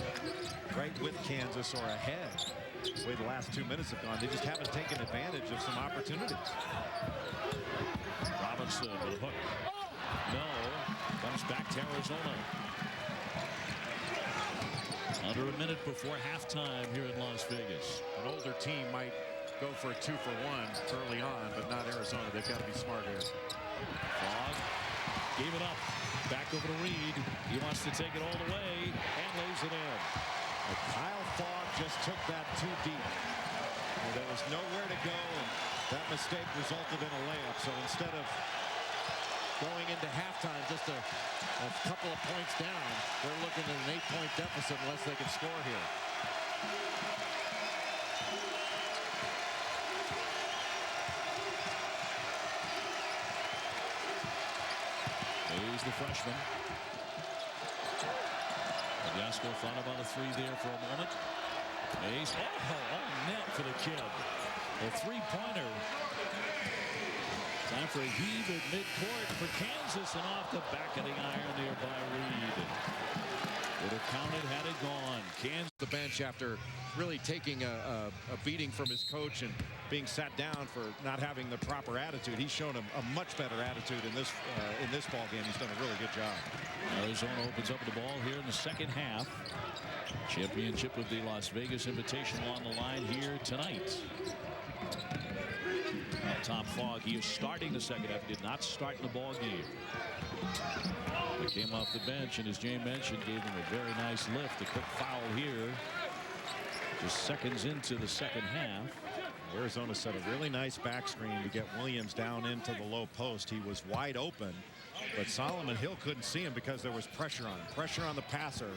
[SPEAKER 3] right with Kansas or ahead. The way the last 2 minutes have gone, they just haven't taken advantage of some opportunities.
[SPEAKER 1] Robinson with a hook. No. Comes back to Arizona. Under a minute before halftime here in Las Vegas.
[SPEAKER 3] An older team might go for a 2-for-1 early on, but not Arizona. They've got to be smart here.
[SPEAKER 1] Fogg gave it up. Back over to Reed. He wants to take it all the way and lays it in.
[SPEAKER 3] But Kyle Fogg just took that too deep. And there was nowhere to go, and that mistake resulted in a layup. So instead of going into halftime just a couple of points down, they're looking at an 8-point deficit unless they can score here.
[SPEAKER 1] He's the freshman. Gasco thought about a 3 there for a moment. Ace. Oh, all net for the kid. A 3-pointer. Time for a heave at midcourt for Kansas, and off the back of the iron there by Reed. Would have counted had it gone. Kansas.
[SPEAKER 3] The bench after really taking a beating from his coach and being sat down for not having the proper attitude. He's shown a much better attitude in this ball game. He's done a really good job.
[SPEAKER 1] Arizona opens up the ball here in the second half. Championship of the Las Vegas Invitational on the line here tonight. Tom Fogg, he is starting the second half. He did not start in the ball game. He came off the bench, and as Jay mentioned, gave him a very nice lift. A quick foul here. Just seconds into the second half.
[SPEAKER 3] Arizona set a really nice back screen to get Williams down into the low post. He was wide open, but Solomon Hill couldn't see him because there was pressure on him. Pressure on the passer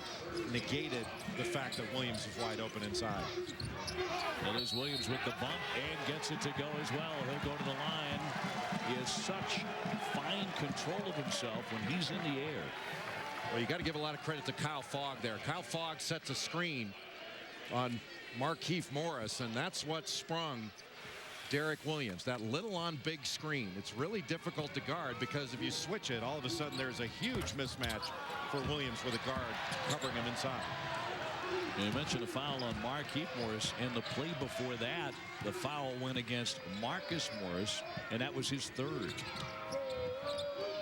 [SPEAKER 3] negated the fact that Williams was wide open inside.
[SPEAKER 1] Well, there's Williams with the bump and gets it to go as well. He'll go to the line. He has such fine control of himself when he's in the air.
[SPEAKER 2] Well, you got to give a lot of credit to Kyle Fogg there. Kyle Fogg sets a screen on Markieff Morris, and that's what sprung Derek Williams, that little on big screen. It's really difficult to guard because if you switch it, all of a sudden there's a huge mismatch for Williams with a guard covering him inside.
[SPEAKER 1] You mentioned a foul on Markieff Morris, and the play before that, the foul went against Marcus Morris, and that was his third.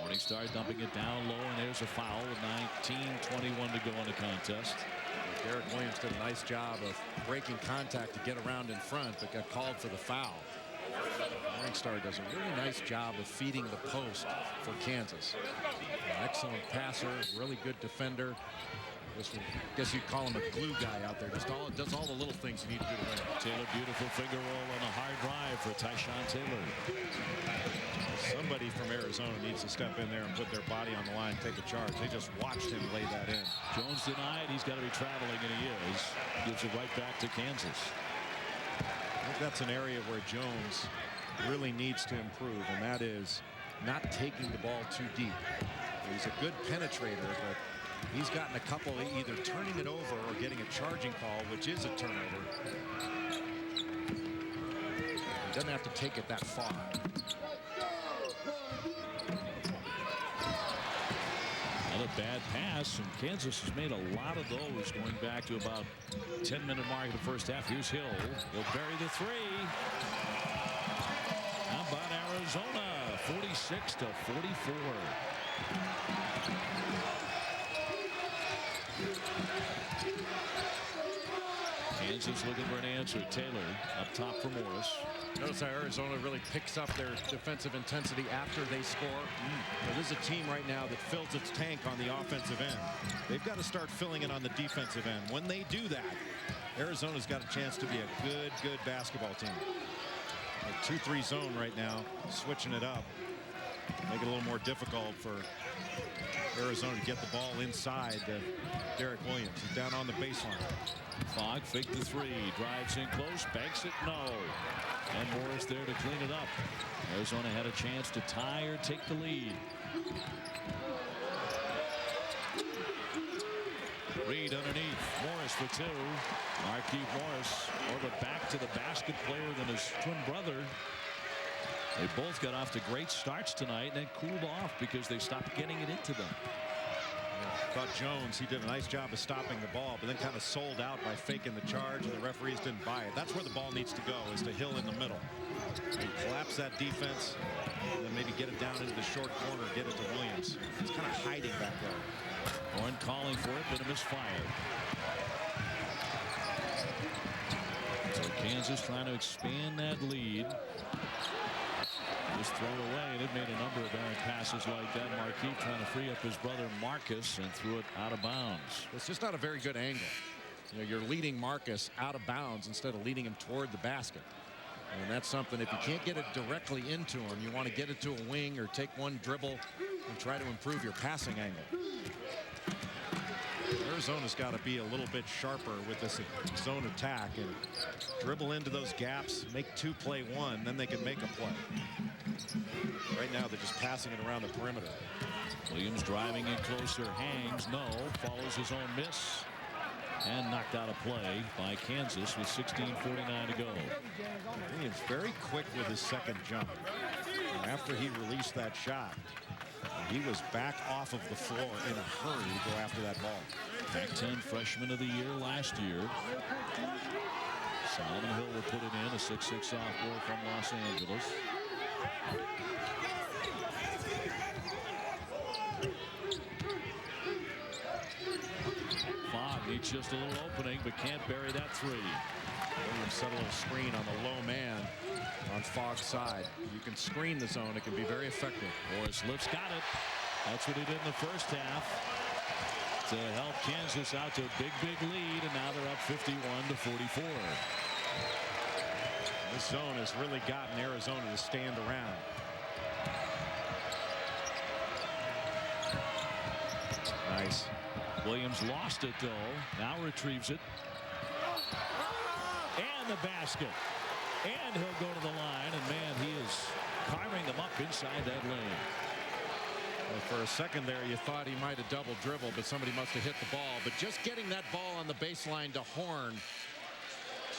[SPEAKER 1] Morningstar dumping it down low, and there's a foul with 19:21 to go in the contest.
[SPEAKER 3] Derek Williams did a nice job of breaking contact to get around in front, but got called for the foul.
[SPEAKER 2] Morningstar does a really nice job of feeding the post for Kansas. An excellent passer, really good defender. I guess you'd call him a glue guy out there. Does all the little things you need to do to win.
[SPEAKER 1] Taylor, beautiful finger roll and a hard drive for Tyshawn Taylor.
[SPEAKER 3] Somebody from Arizona needs to step in there and put their body on the line, take a charge. They just watched him lay that in.
[SPEAKER 1] Jones denied. He's got to be traveling, and he is. Gives it right back to Kansas.
[SPEAKER 3] I think that's an area where Jones really needs to improve, and that is not taking the ball too deep. He's a good penetrator, but he's gotten a couple either turning it over or getting a charging call, which is a turnover. He doesn't have to take it that far.
[SPEAKER 1] Another bad pass, and Kansas has made a lot of those going back to about 10-minute mark of the first half. Here's Hill. He'll bury the three. How about Arizona? 46-44. Kansas looking for an answer. Taylor up top for Morris.
[SPEAKER 2] Notice how Arizona really picks up their defensive intensity after they score.
[SPEAKER 3] Well, this is a team right now that fills its tank on the offensive end. They've got to start filling it on the defensive end. When they do that, Arizona's got a chance to be a good basketball team. A 2-3 zone right now, switching it up. Make it a little more difficult for Arizona to get the ball inside Derek Williams. He's down on the baseline.
[SPEAKER 1] Fogg faked the three, drives in close, banks it, no. And Morris there to clean it up. Arizona had a chance to tie or take the lead. Reed underneath, Morris for two. Markieff Morris more of a back to the basket player than his twin brother. They both got off to great starts tonight and then cooled off because they stopped getting it into them.
[SPEAKER 3] Thought Jones, he did a nice job of stopping the ball, but then kind of sold out by faking the charge, and the referees didn't buy it. That's where the ball needs to go, is to Hill in the middle. And collapse that defense, and then maybe get it down into the short corner, get it to Williams. He's kind of hiding back there.
[SPEAKER 1] Horn calling for it, but a misfire. So Kansas trying to expand that lead. Just thrown away, and it made a number of errant passes like that. Markieff trying to free up his brother Marcus and threw it out of bounds.
[SPEAKER 2] It's just not a very good angle. You know, you're leading Marcus out of bounds instead of leading him toward the basket. And that's something, if you can't get it directly into him, you want to get it to a wing or take one dribble and try to improve your passing angle.
[SPEAKER 3] Arizona's got to be a little bit sharper with this zone attack and dribble into those gaps, make two play one, then they can make a play. Right now they're just passing it around the perimeter.
[SPEAKER 1] Williams driving in closer, hangs, no, follows his own miss, and knocked out of play by Kansas with 16:49 to go.
[SPEAKER 3] Williams very quick with his second jump. And after he released that shot, he was back off of the floor in a hurry to go after that ball.
[SPEAKER 1] Pac-10 freshman of the year last year. Solomon Hill will put it in, a 6'6" sophomore from Los Angeles. Fogg needs just a little opening, but can't bury that three.
[SPEAKER 2] Williams set a little screen on the low man on Fogg's side. You can screen the zone, it can be very effective.
[SPEAKER 1] Morris Lips got it. That's what he did in the first half to help Kansas out to a big lead, and now they're up 51-44.
[SPEAKER 3] This zone has really gotten Arizona to stand around. Nice.
[SPEAKER 1] Williams lost it though. Now retrieves it. And the basket. And he'll go to the line, and man, he is carving them up inside that lane.
[SPEAKER 2] Well, for a second there, you thought he might have double dribbled, but somebody must have hit the ball. But just getting that ball on the baseline to Horn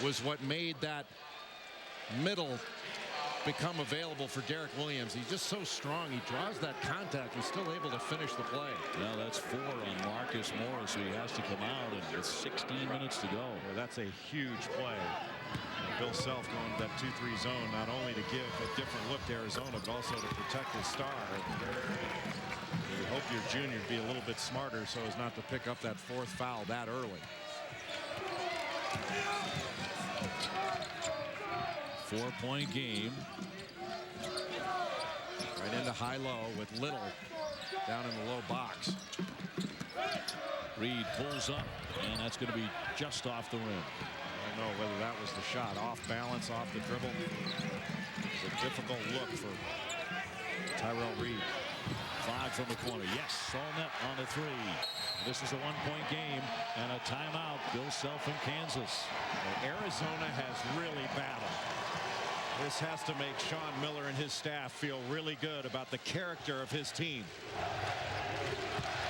[SPEAKER 2] was what made that middle become available for Derek Williams. He's just so strong. He draws that contact. He's still able to finish the play.
[SPEAKER 1] Now that's 4 on Marcus Morris, so he has to come out, and with 16 minutes to go.
[SPEAKER 3] Well, that's a huge play. Bill Self going to that 2-3 zone, not only to give a different look to Arizona, but also to protect his star. You hope your junior be a little bit smarter so as not to pick up that 4th foul that early.
[SPEAKER 1] 4-point game.
[SPEAKER 2] Right into high-low with Little down in the low box.
[SPEAKER 1] Reed pulls up, and that's going to be just off the rim.
[SPEAKER 3] I don't know whether that was the shot. Off balance, off the dribble. It's a difficult look for Tyrell Reed.
[SPEAKER 1] Fogg from the corner. Yes, all net on the three. This is a 1-point game and a timeout. Bill Self in Kansas.
[SPEAKER 3] Well, Arizona has really battled. This has to make Sean Miller and his staff feel really good about the character of his team.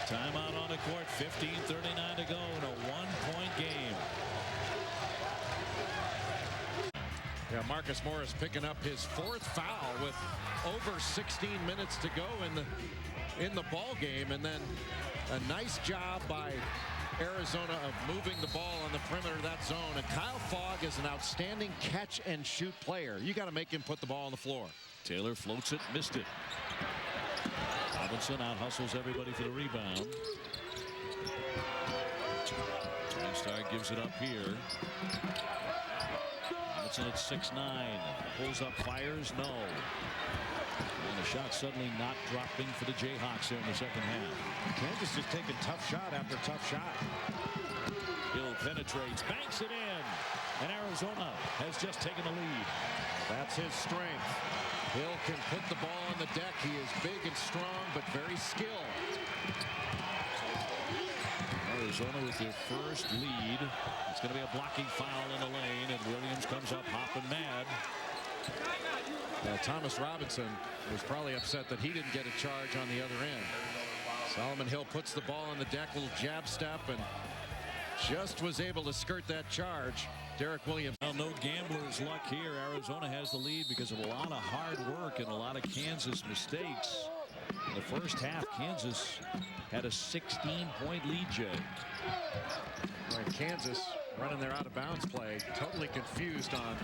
[SPEAKER 1] Timeout on the court. 15:39 to go in a 1-point game.
[SPEAKER 2] Yeah, Marcus Morris picking up his 4th foul with over 16 minutes to go in the ball game, and then a nice job by Arizona of moving the ball on the perimeter of that zone. And Kyle Fogg is an outstanding catch and shoot player. You got to make him put the ball on the floor.
[SPEAKER 1] Taylor floats it, missed it. Robinson out hustles everybody for the rebound. Star gives it up here. Robinson at 6'9". Pulls up, fires, no. And the shot suddenly not dropping for the Jayhawks here in the second half.
[SPEAKER 3] Kansas just taking tough shot after tough shot.
[SPEAKER 1] Hill penetrates, banks it in, and Arizona has just taken the lead.
[SPEAKER 3] That's his strength.
[SPEAKER 2] Hill can put the ball on the deck. He is big and strong, but very skilled.
[SPEAKER 1] Arizona with their first lead. It's going to be a blocking foul in the lane, and Williams comes up hopping mad.
[SPEAKER 2] Thomas Robinson was probably upset that he didn't get a charge on the other end. Solomon Hill puts the ball on the deck, little jab step, and just was able to skirt that charge. Derek Williams.
[SPEAKER 1] Well, no gambler's luck here. Arizona has the lead because of a lot of hard work and a lot of Kansas mistakes. In the first half, Kansas had a 16-point lead, Jay.
[SPEAKER 2] Right, Kansas running their out-of-bounds play, totally confused on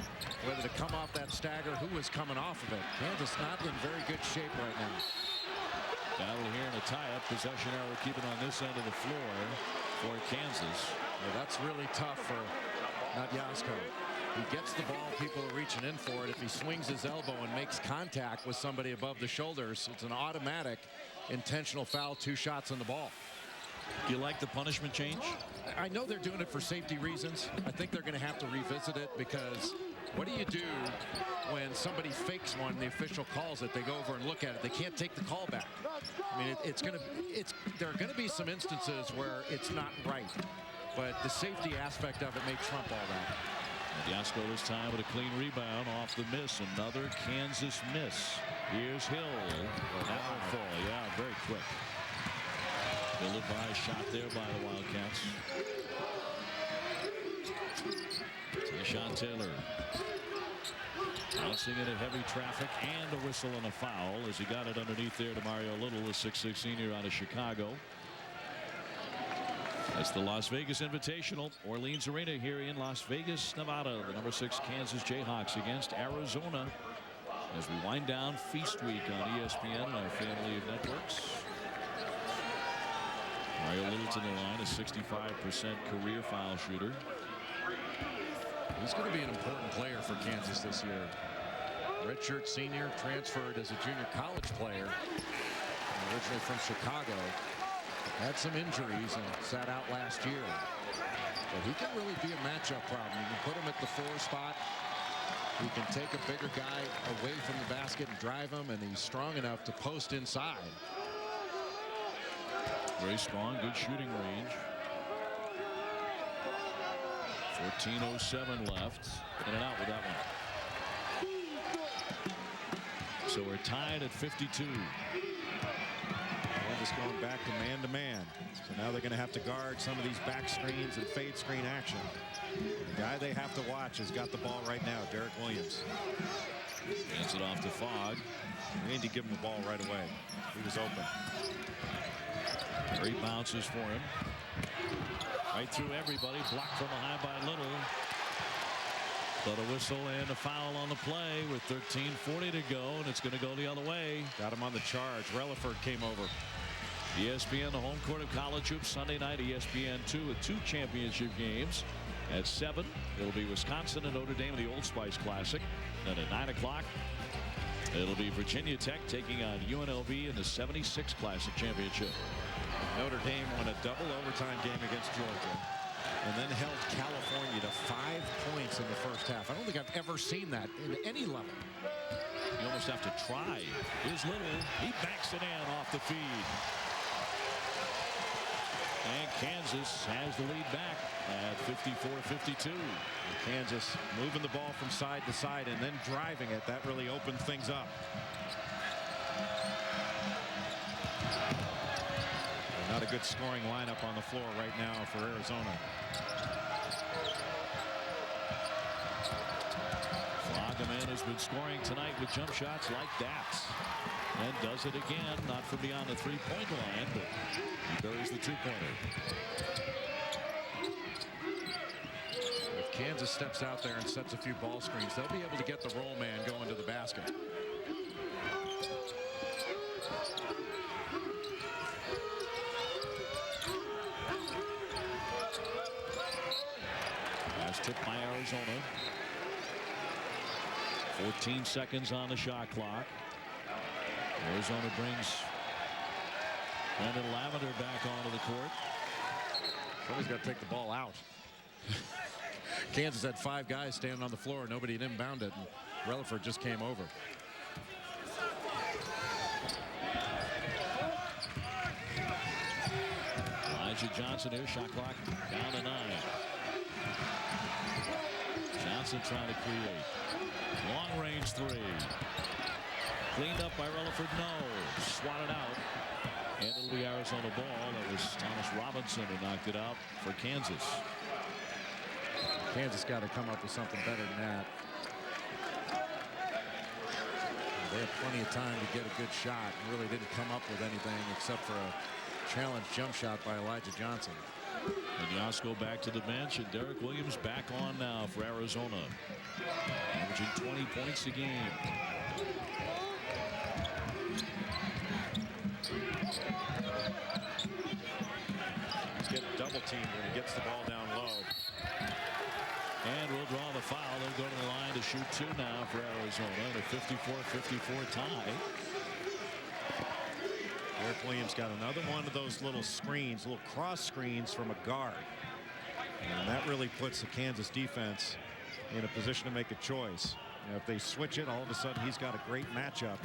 [SPEAKER 2] whether to come off that stagger, who was coming off of it. Kansas not in very good shape right now.
[SPEAKER 1] Battle here in a tie-up. Possession arrow keeping on this end of the floor for Kansas.
[SPEAKER 2] Well, that's really tough for Nadyasko. He gets the ball, people are reaching in for it. If he swings his elbow and makes contact with somebody above the shoulders, it's an automatic intentional foul, 2 shots on the ball.
[SPEAKER 1] Do you like the punishment change?
[SPEAKER 2] I know they're doing it for safety reasons. I think they're going to have to revisit it, because what do you do when somebody fakes one and the official calls it? They go over and look at it. They can't take the call back. I mean, there are going to be some instances where it's not right, but the safety aspect of it may trump all that.
[SPEAKER 1] Nadyasko this time with a clean rebound off the miss. Another Kansas miss. Here's Hill. That will fall. Yeah, very quick. Ill-advised shot there by the Wildcats. Tyshawn Taylor bouncing into heavy traffic, and a whistle and a foul as he got it underneath there to Mario Little, the 6'6" senior out of Chicago. That's the Las Vegas Invitational, Orleans Arena here in Las Vegas, Nevada. The number 6 Kansas Jayhawks against Arizona as we wind down Feast Week on ESPN and our family of networks. Mario Little to the line, a 65% career foul shooter.
[SPEAKER 2] He's going to be an important player for Kansas this year. Redshirt senior, transferred as a junior college player, originally from Chicago. Had some injuries and sat out last year. But he can really be a matchup problem. You can put him at the 4 spot. He can take a bigger guy away from the basket and drive him, and he's strong enough to post inside.
[SPEAKER 1] Very strong, good shooting range. 14:07 left. In and out with that one. So we're tied at 52.
[SPEAKER 3] Kansas going back to man-to-man. So now they're going to have to guard some of these back screens and fade screen action. The guy they have to watch has got the ball right now, Derek Williams.
[SPEAKER 1] Hands it off to Fogg.
[SPEAKER 3] They need to give him the ball right away. He was open.
[SPEAKER 1] Great bounces for him. Right through everybody. Blocked from behind by Little. But a whistle and a foul on the play with 13:40 to go, and it's going to go the other way.
[SPEAKER 3] Got him on the charge. Relaford came over.
[SPEAKER 1] ESPN, the home court of college hoops, Sunday night. ESPN2 with 2 championship games. At 7, it'll be Wisconsin and Notre Dame in the Old Spice Classic. Then at 9 o'clock, it'll be Virginia Tech taking on UNLV in the 76 Classic Championship.
[SPEAKER 3] Notre Dame won a double overtime game against Georgia and then held California to 5 points in the first half. I don't think I've ever seen that in any level.
[SPEAKER 1] You almost have to try. Here's Little. He backs it in off the feed. And Kansas has the lead back at 54-52.
[SPEAKER 3] Kansas moving the ball from side to side and then driving it. That really opened things up. Not a good scoring lineup on the floor right now for Arizona.
[SPEAKER 1] Arizona's been scoring tonight with jump shots like that. And does it again, not from beyond the three-point line, but he buries the two-pointer.
[SPEAKER 2] If Kansas steps out there and sets a few ball screens, they'll be able to get the roll man going to the basket.
[SPEAKER 1] Pass tipped by Arizona. 14 seconds on the shot clock. Arizona brings Brandon Lavender back onto the court.
[SPEAKER 2] Somebody's got to take the ball out. Kansas had 5 guys standing on the floor. Nobody had inbound it, and Relaford just came over.
[SPEAKER 1] Elijah Johnson here. Shot clock down to 9. Johnson trying to create. Long range 3. Cleaned up by Relaford. No. Swatted out. And it'll be Arizona ball. That was Thomas Robinson who knocked it out for Kansas.
[SPEAKER 2] Kansas got to come up with something better than that. They had plenty of time to get a good shot and really didn't come up with anything except for a challenge jump shot by Elijah Johnson.
[SPEAKER 1] And Yasko back to the bench, and Derek Williams back on now for Arizona. Averaging 20 points a game.
[SPEAKER 3] He's getting double teamed when he gets the ball down low.
[SPEAKER 1] And we'll draw the foul. They'll go to the line to shoot 2 now for Arizona. The 54-54 tie.
[SPEAKER 3] Derek Williams got another one of those little screens, little cross screens from a guard. And that really puts the Kansas defense in a position to make a choice. You know, if they switch it, all of a sudden he's got a great matchup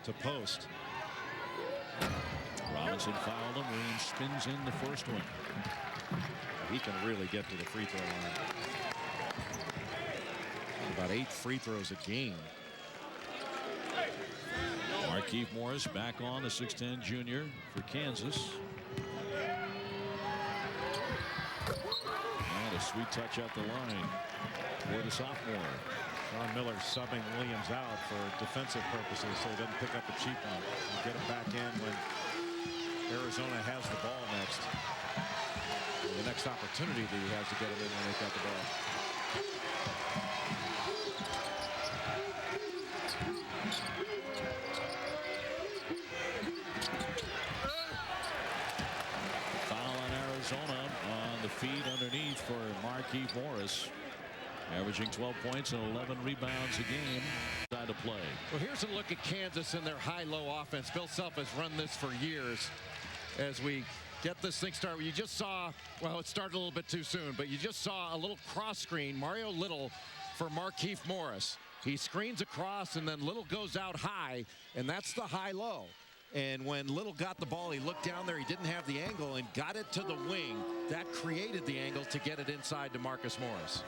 [SPEAKER 3] to post.
[SPEAKER 1] Robinson fouled him. Williams spins in the first one.
[SPEAKER 3] He can really get to the free throw line. About 8 free throws a game.
[SPEAKER 1] Markieff Morris back on, the 6'10 junior for Kansas. And a sweet touch up the line for the sophomore.
[SPEAKER 3] Sean Miller subbing Williams out for defensive purposes so he doesn't pick up a cheap one. He'll get him back in when Arizona has the ball next.
[SPEAKER 2] The next opportunity that he has to get him in when they got the ball.
[SPEAKER 1] Foul on Arizona on the feed underneath for Markieff Morris. Averaging 12 points and 11 rebounds a game. Side to play.
[SPEAKER 2] Well, here's a look at Kansas and their high-low offense. Bill Self has run this for years. As we get this thing started, you just saw, well, it started a little bit too soon, but you just saw a little cross screen. Mario Little for Markieff Morris. He screens across, and then Little goes out high, and that's the high-low. And when Little got the ball, he looked down there. He didn't have the angle and got it to the wing. That created the angle to get it inside to Markieff Morris,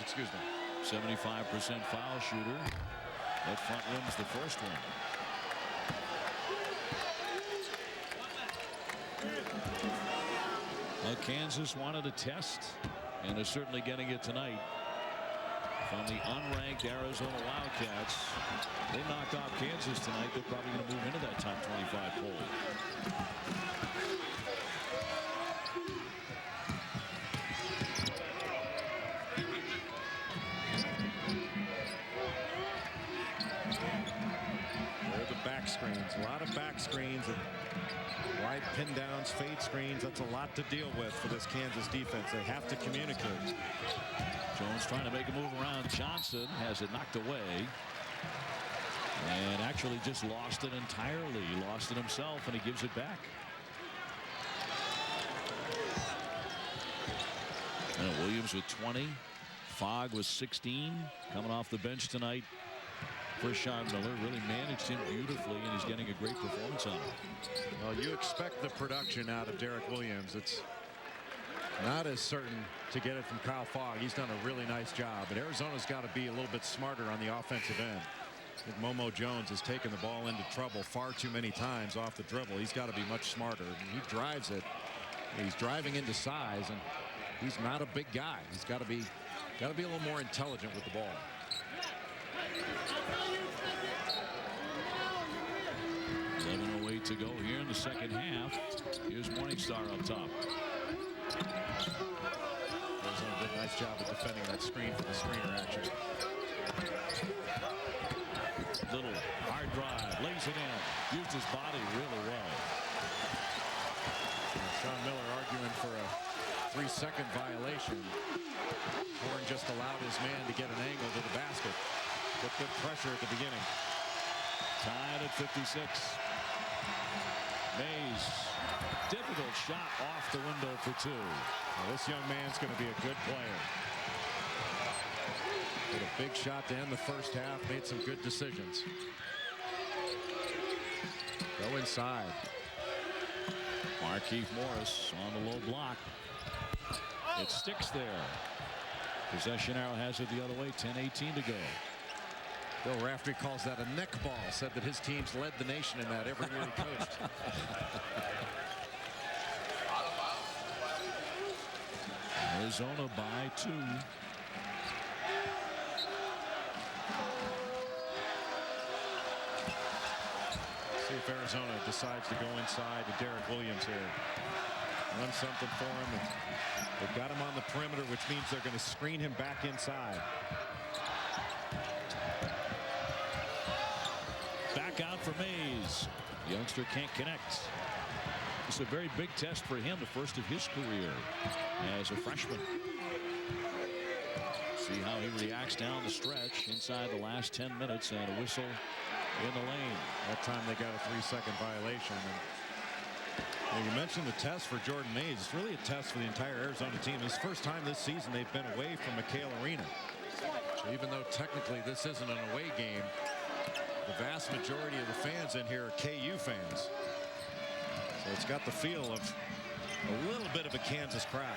[SPEAKER 2] excuse me.
[SPEAKER 1] 75% foul shooter. That front rim's the first one. Well, Kansas wanted a test, and they're certainly getting it tonight. From the unranked Arizona Wildcats. They knock off Kansas tonight. They're probably going to move into that top 25 poll.
[SPEAKER 3] There are the back screens. A lot of back screens and wide pin downs, fade screens. That's a lot to deal with for this Kansas defense. They have to communicate.
[SPEAKER 1] Jones trying to make a move around. Johnson has it knocked away. And actually just lost it entirely. He lost it himself, and he gives it back. And Williams with 20. Fogg was 16. Coming off the bench tonight for Sean Miller. Really managed him beautifully, and he's getting a great performance on him.
[SPEAKER 2] Well, you expect the production out of Derek Williams. It's not as certain to get it from Kyle Fogg. He's done a really nice job, but Arizona's got to be a little bit smarter on the offensive end. I think Momo Jones has taken the ball into trouble far too many times off the dribble. He's got to be much smarter. He drives it. He's driving into size, and he's not a big guy. He's got to be a little more intelligent with the ball.
[SPEAKER 1] to go here in the second half. Here's Morningstar up top.
[SPEAKER 3] Arizona did a nice job of defending that screen for the screener action.
[SPEAKER 1] Little hard drive, lays it in, used his body really well.
[SPEAKER 3] Sean Miller arguing for a 3-second violation. Horn just allowed his man to get an angle to the basket. With good pressure at the beginning.
[SPEAKER 1] Tied at 56. Mays, difficult shot off the window for two.
[SPEAKER 3] Well, this young man's going to be a good player. Hit a big shot to end the first half. Made some good decisions. Go inside.
[SPEAKER 1] Markieff Morris on the low block. It sticks there. Possession arrow has it the other way. 10:18 to go.
[SPEAKER 3] Bill Raftery calls that a neck ball. Said that his teams led the nation in that every year he coached.
[SPEAKER 1] Arizona by 2.
[SPEAKER 3] See if Arizona decides to go inside to Derek Williams here. Run something for him. They've got him on the perimeter, which means they're going to screen him back inside.
[SPEAKER 1] Back out for Mays. Youngster can't connect. It's a very big test for him, the first of his career as a freshman. See how he reacts down the stretch inside the last 10 minutes, and a whistle in the lane.
[SPEAKER 3] That time they got a 3-second violation. And you mentioned the test for Jordan Mays. It's really a test for the entire Arizona team. It's the first time this season they've been away from McHale Arena. So even though technically this isn't an away game, the vast majority of the fans in here are KU fans. So it's got the feel of a little bit of a Kansas crowd.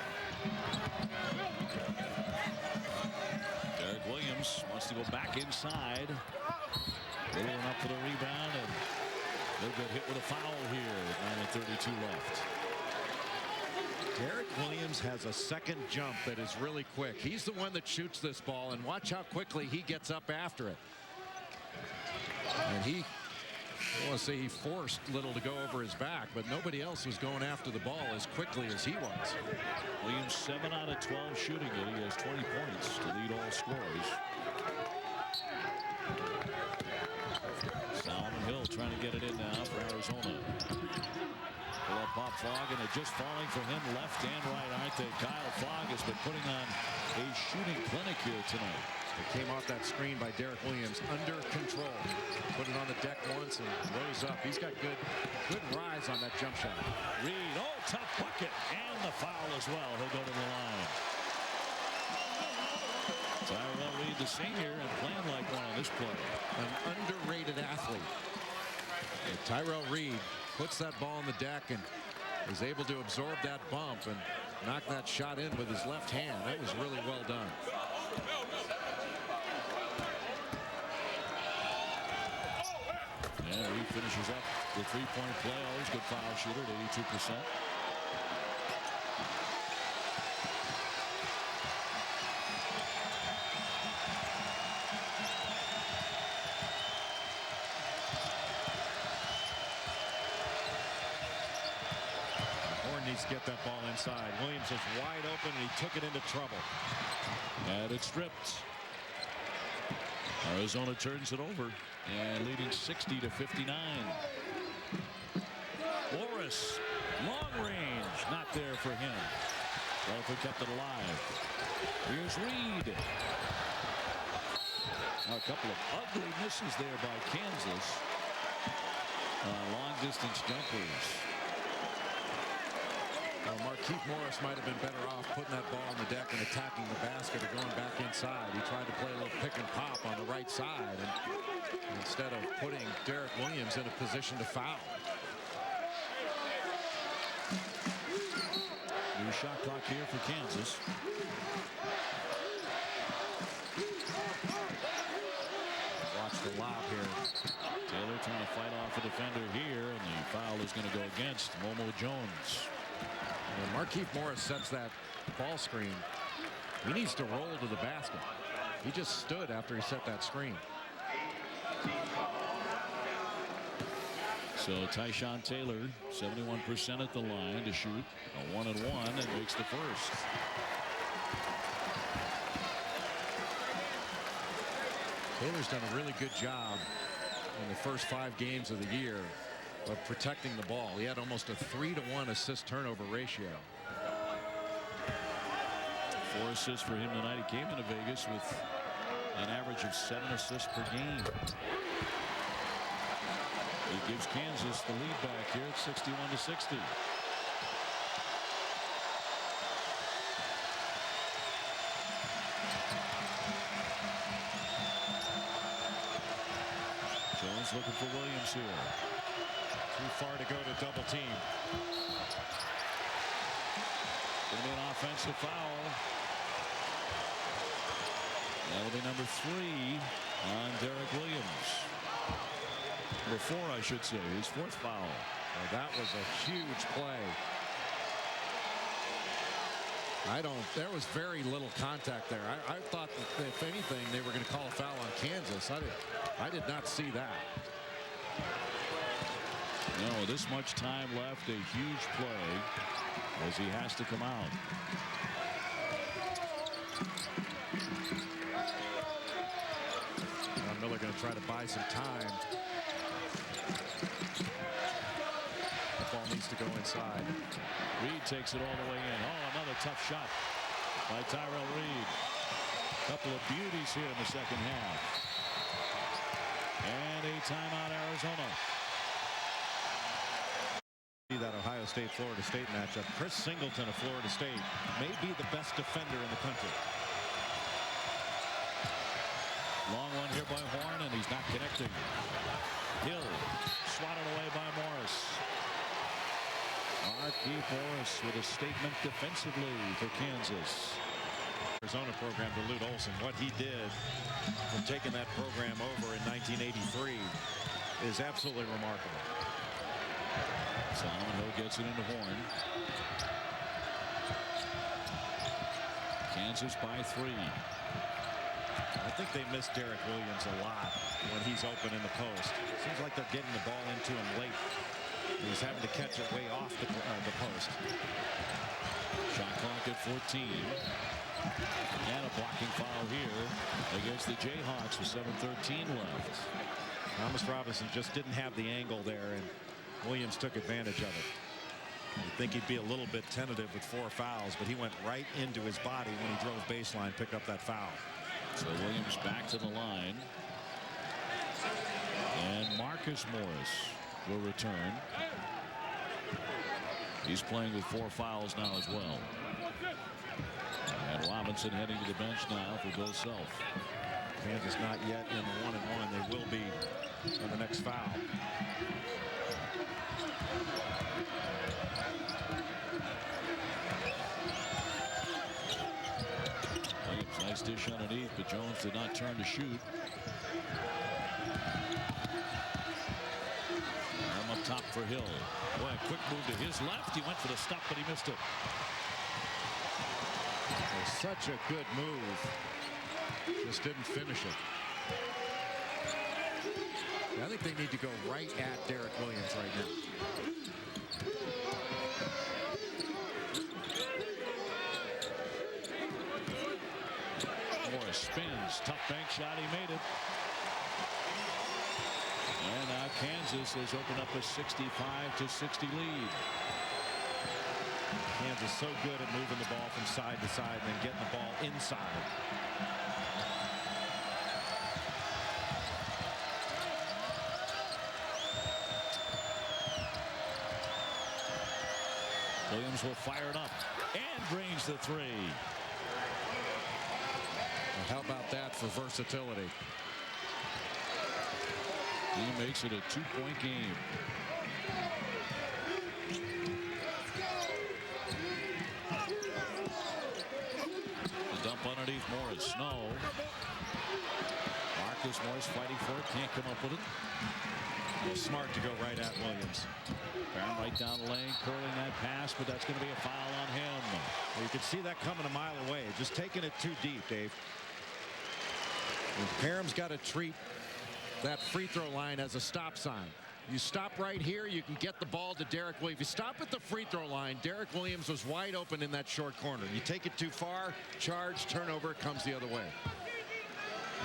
[SPEAKER 1] Derek Williams wants to go back inside. Little enough for the rebound, and they'll get hit with a foul here. 9:32 left.
[SPEAKER 3] Derek Williams has a second jump that is really quick. He's the one that shoots this ball, and watch how quickly he gets up after it. And I want to say he forced Little to go over his back, but nobody else was going after the ball as quickly as he was.
[SPEAKER 1] Williams 7 out of 12 shooting it. He has 20 points to lead all scorers. Solomon Hill trying to get it in now for Arizona. Pull up Bob Fogg, and it just falling for him left and right, aren't they? Kyle Fogg has been putting on a shooting clinic here tonight.
[SPEAKER 3] It came off that screen by Derek Williams under control. Put it on the deck once and rose up. He's got good rise on that jump shot.
[SPEAKER 1] Reed, tough bucket, and the foul as well. He'll go to the line. Tyrell Reed, the senior, and playing like one on this play.
[SPEAKER 3] An underrated athlete. And Tyrell Reed puts that ball on the deck and is able to absorb that bump and knock that shot in with his left hand. That was really well done.
[SPEAKER 1] Yeah, Reed finishes up the three-point play. Always good foul shooter at 82%.
[SPEAKER 3] Needs to get that ball inside. Williams was wide open, and he took it into trouble.
[SPEAKER 1] And it's stripped. Arizona turns it over and leading 60-59. Morris, long range, not there for him. Rutherford kept it alive. Here's Reed. A couple of ugly misses there by Kansas. Long distance jumpers.
[SPEAKER 3] Markieff Morris might have been better off putting that ball on the deck and attacking the basket or going back inside. He tried to play a little pick and pop on the right side, and instead of putting Derek Williams in a position to foul.
[SPEAKER 1] New shot clock here for Kansas.
[SPEAKER 3] Watch the lob here.
[SPEAKER 1] Taylor trying to fight off a defender here, and the foul is going to go against Momo Jones.
[SPEAKER 3] When Markieff Morris sets that ball screen, he needs to roll to the basket. He just stood after he set that screen.
[SPEAKER 1] So Tyshawn Taylor 71% at the line to shoot a 1-and-1 and makes the first.
[SPEAKER 2] Taylor's done a really good job in the first 5 games of the year of protecting the ball. He had almost a 3-to-1 assist turnover ratio.
[SPEAKER 1] 4 assists for him tonight. He came into Vegas with an average of 7 assists per game. He gives Kansas the lead back here at 61-60. Jones looking for Williams here.
[SPEAKER 3] Too far to go to double team.
[SPEAKER 1] Going to be an offensive foul. That'll be number 3 on Derek Williams. Number 4, I should say, his 4th foul.
[SPEAKER 2] Well, that was a huge play. There was very little contact there. I thought that if anything, they were going to call a foul on Kansas. I did not see that.
[SPEAKER 1] No, this much time left. A huge play as he has to come out.
[SPEAKER 3] Miller going to try to buy some time. The ball needs to go inside.
[SPEAKER 1] Reed takes it all the way in. Oh, another tough shot by Tyrell Reed. Couple of beauties here in the second half. And a timeout, Arizona.
[SPEAKER 3] That Ohio State-Florida State matchup. Chris Singleton of Florida State may be the best defender in the country.
[SPEAKER 1] Long one here by Horn, and he's not connecting. Hill swatted away by Morris. Markieff Morris with a statement defensively for Kansas.
[SPEAKER 3] Arizona program to Lute Olson. What he did from taking that program over in 1983 is absolutely remarkable.
[SPEAKER 1] Solomon Hill gets it into Horn. Kansas by 3.
[SPEAKER 3] I think they miss Derek Williams a lot when he's open in the post. Seems like they're getting the ball into him late. He's having to catch it way off the post.
[SPEAKER 1] Shot clock at 14. And a blocking foul here against the Jayhawks with 7:13 left.
[SPEAKER 3] Thomas Robinson just didn't have the angle there, and Williams took advantage of it. You'd think he'd be a little bit tentative with 4 fouls, but he went right into his body when he drove baseline, picked up that foul.
[SPEAKER 1] So Williams back to the line. And Marcus Morris will return. He's playing with 4 fouls now as well. And Robinson heading to the bench now for Bill Self.
[SPEAKER 3] Kansas not yet in the 1-and-1. They will be on the next foul.
[SPEAKER 1] Williams, nice dish underneath, but Jones did not turn to shoot. Arm up top for Hill. Boy, a quick move to his left. He went for the stop, but he missed it.
[SPEAKER 2] Such a good move. Just didn't finish it. I think they need to go right at Derek Williams right now.
[SPEAKER 1] Morris spins. Tough bank shot. He made it. And now Kansas has opened up a 65-60 lead.
[SPEAKER 3] Kansas so good at moving the ball from side to side and then getting the ball inside.
[SPEAKER 1] Williams will fire it up and brings the 3.
[SPEAKER 2] Well, how about that for versatility?
[SPEAKER 1] He makes it a 2-point game. The dump underneath Morris. No. Marcus Morris fighting for it. Can't come up with it.
[SPEAKER 3] Smart to go right at Williams.
[SPEAKER 1] Brown right down the lane, curling that pass, but that's going to be a foul on him.
[SPEAKER 3] Well, you could see that coming a mile away. Just taking it too deep, Dave. And Parham's got to treat that free throw line as a stop sign.
[SPEAKER 2] You stop right here, you can get the ball to Derek Williams. If you stop at the free throw line, Derek Williams was wide open in that short corner. You take it too far, charge, turnover, it comes the other way.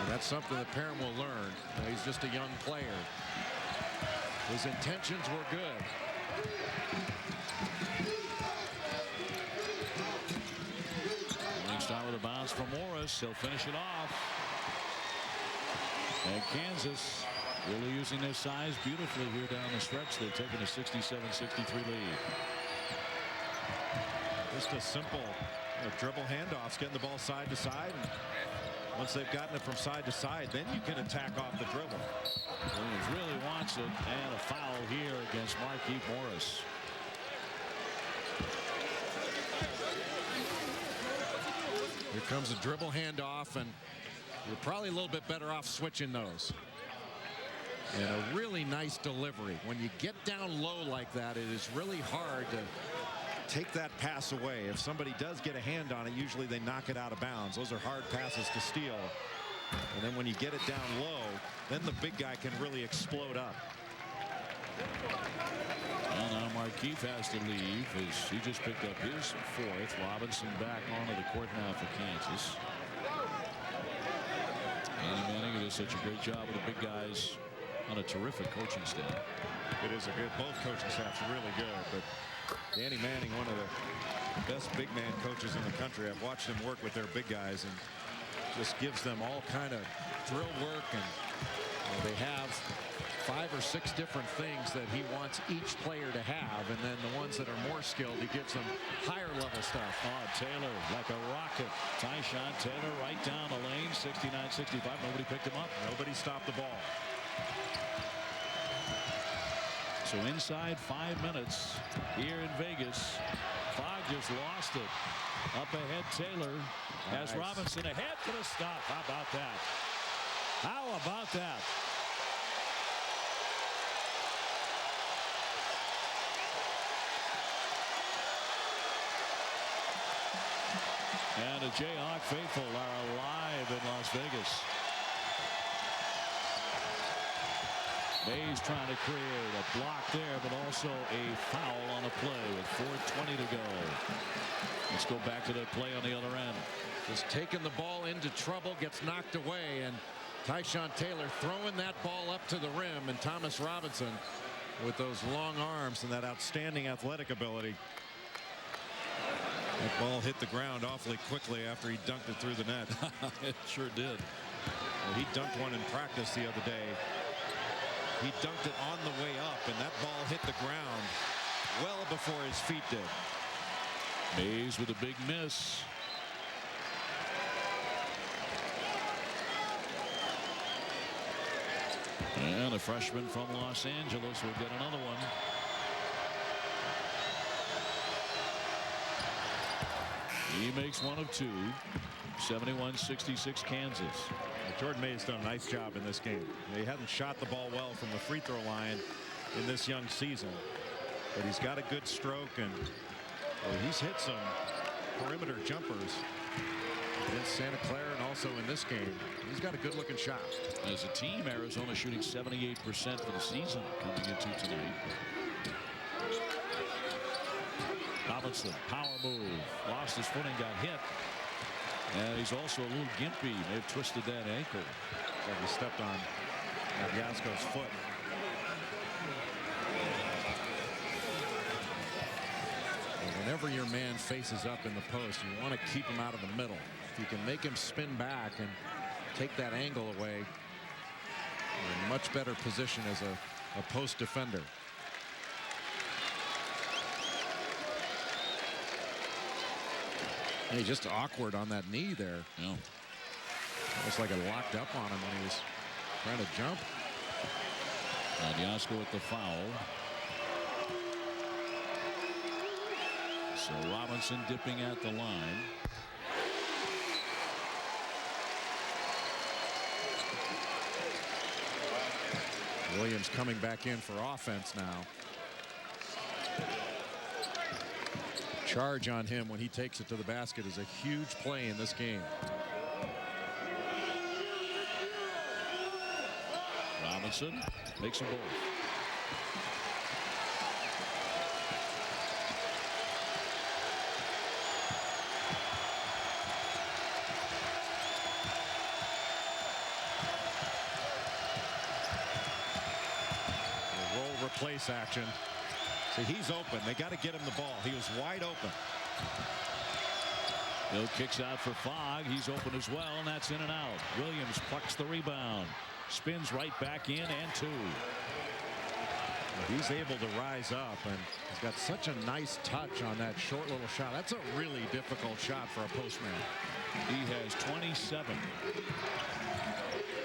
[SPEAKER 2] And that's something that Perrin will learn. He's just a young player. His intentions were good.
[SPEAKER 1] Next time with a bounce from Morris. He'll finish it off. And Kansas really using their size beautifully here down the stretch. They're taking a 67-63 lead.
[SPEAKER 3] Just a simple dribble handoffs, getting the ball side to side. And once they've gotten it from side to side, then you can attack off the dribble.
[SPEAKER 1] Williams really wants it, and a foul here against Markieff Morris.
[SPEAKER 2] Here comes a dribble handoff, and you're probably a little bit better off switching those. And a really nice delivery. When you get down low like that, it is really hard to
[SPEAKER 3] take that pass away. If somebody does get a hand on it, usually they knock it out of bounds. Those are hard passes to steal. And then when you get it down low, then the big guy can really explode up.
[SPEAKER 1] Well, now Markieff has to leave as he just picked up his fourth. Robinson back onto the court now for Kansas. Andy Manning does such a great job with the big guys on a terrific coaching staff.
[SPEAKER 3] It is a good, both coaching staffs are really good, but Danny Manning, one of the best big man coaches in the country. I've watched him work with their big guys and just gives them all kind of drill work, and they have 5 or 6 different things that he wants each player to have, and then the ones that are more skilled, he gives them higher level stuff.
[SPEAKER 1] Oh, Taylor like a rocket. Tyshawn Taylor right down the lane, 69-65. Nobody picked him up.
[SPEAKER 3] Nobody stopped the ball.
[SPEAKER 1] So inside 5 minutes here in Vegas. Fogg just lost it. Up ahead, Taylor has Robinson ahead for the stop. How about that? How about that? And the Jayhawk faithful are alive in Las Vegas. Mays trying to create a block there, but also a foul on the play with 4:20 to go. Let's go back to that play on the other end.
[SPEAKER 2] Just taking the ball into trouble, gets knocked away, and Tyshawn Taylor throwing that ball up to the rim, and Thomas Robinson
[SPEAKER 3] with those long arms and that outstanding athletic ability. That ball hit the ground awfully quickly after he dunked it through the net.
[SPEAKER 1] It sure did.
[SPEAKER 3] Well, he dunked one in practice the other day. He dunked it on the way up, and that ball hit the ground well before his feet did.
[SPEAKER 1] Mays with a big miss. And a freshman from Los Angeles will get another one. He makes one of 2. 71-66 Kansas.
[SPEAKER 3] Jordan Mays done a nice job in this game. He hasn't shot the ball well from the free throw line in this young season, but he's got a good stroke, and he's hit some perimeter jumpers
[SPEAKER 2] against Santa Clara and also in this game. He's got a good looking shot.
[SPEAKER 1] As a team, Arizona shooting 78% for the season coming into tonight. Robinson, power move, lost his footing, got hit. And he's also a little gimpy. May have twisted that ankle.
[SPEAKER 3] Yeah, he stepped on Yasko's foot.
[SPEAKER 2] And whenever your man faces up in the post, you want to keep him out of the middle. If you can make him spin back and take that angle away, you're in a much better position as a post defender. And he's just awkward on that knee there.
[SPEAKER 1] Yeah.
[SPEAKER 2] Almost like it locked up on him when he was trying to jump.
[SPEAKER 1] And Yasko with the foul. So Robinson dipping at the line.
[SPEAKER 2] Williams coming back in for offense now. Charge on him when he takes it to the basket is a huge play in this game.
[SPEAKER 1] Robinson makes a both.
[SPEAKER 3] place action. See, he's open. They got to get him the ball. He was wide open.
[SPEAKER 1] Hill kicks out for Fogg. He's open as well, and that's in and out. Williams plucks the rebound. Spins right back in and two.
[SPEAKER 3] He's able to rise up, and he's got such a nice touch on that short little shot. That's a really difficult shot for a postman.
[SPEAKER 1] He has 27.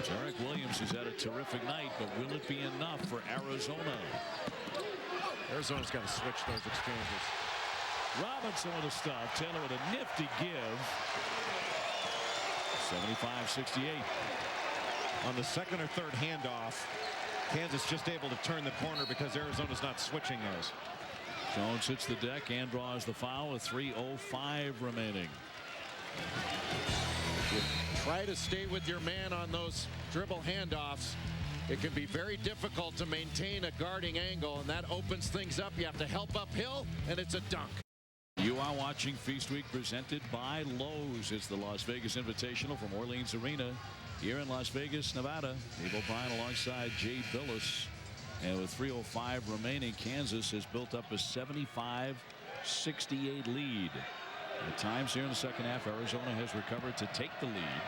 [SPEAKER 1] Derek Williams has had a terrific night, but will it be enough for Arizona?
[SPEAKER 3] Arizona's got to switch those exchanges.
[SPEAKER 1] Robinson with a stop. Taylor with a nifty give. 75-68.
[SPEAKER 3] On the second or third handoff, Kansas just able to turn the corner because Arizona's not switching those.
[SPEAKER 1] Jones hits the deck and draws the foul with 3:05 remaining.
[SPEAKER 2] Try to stay with your man on those dribble handoffs. It can be very difficult to maintain a guarding angle, and that opens things up. You have to help uphill, and it's a dunk.
[SPEAKER 1] You are watching Feast Week presented by Lowe's. It's the Las Vegas Invitational from Orleans Arena here in Las Vegas, Nevada. Dave O'Brien alongside Jay Billis. And with 3:05 remaining, Kansas has built up a 75-68 lead. At times here in the second half, Arizona has recovered to take the lead.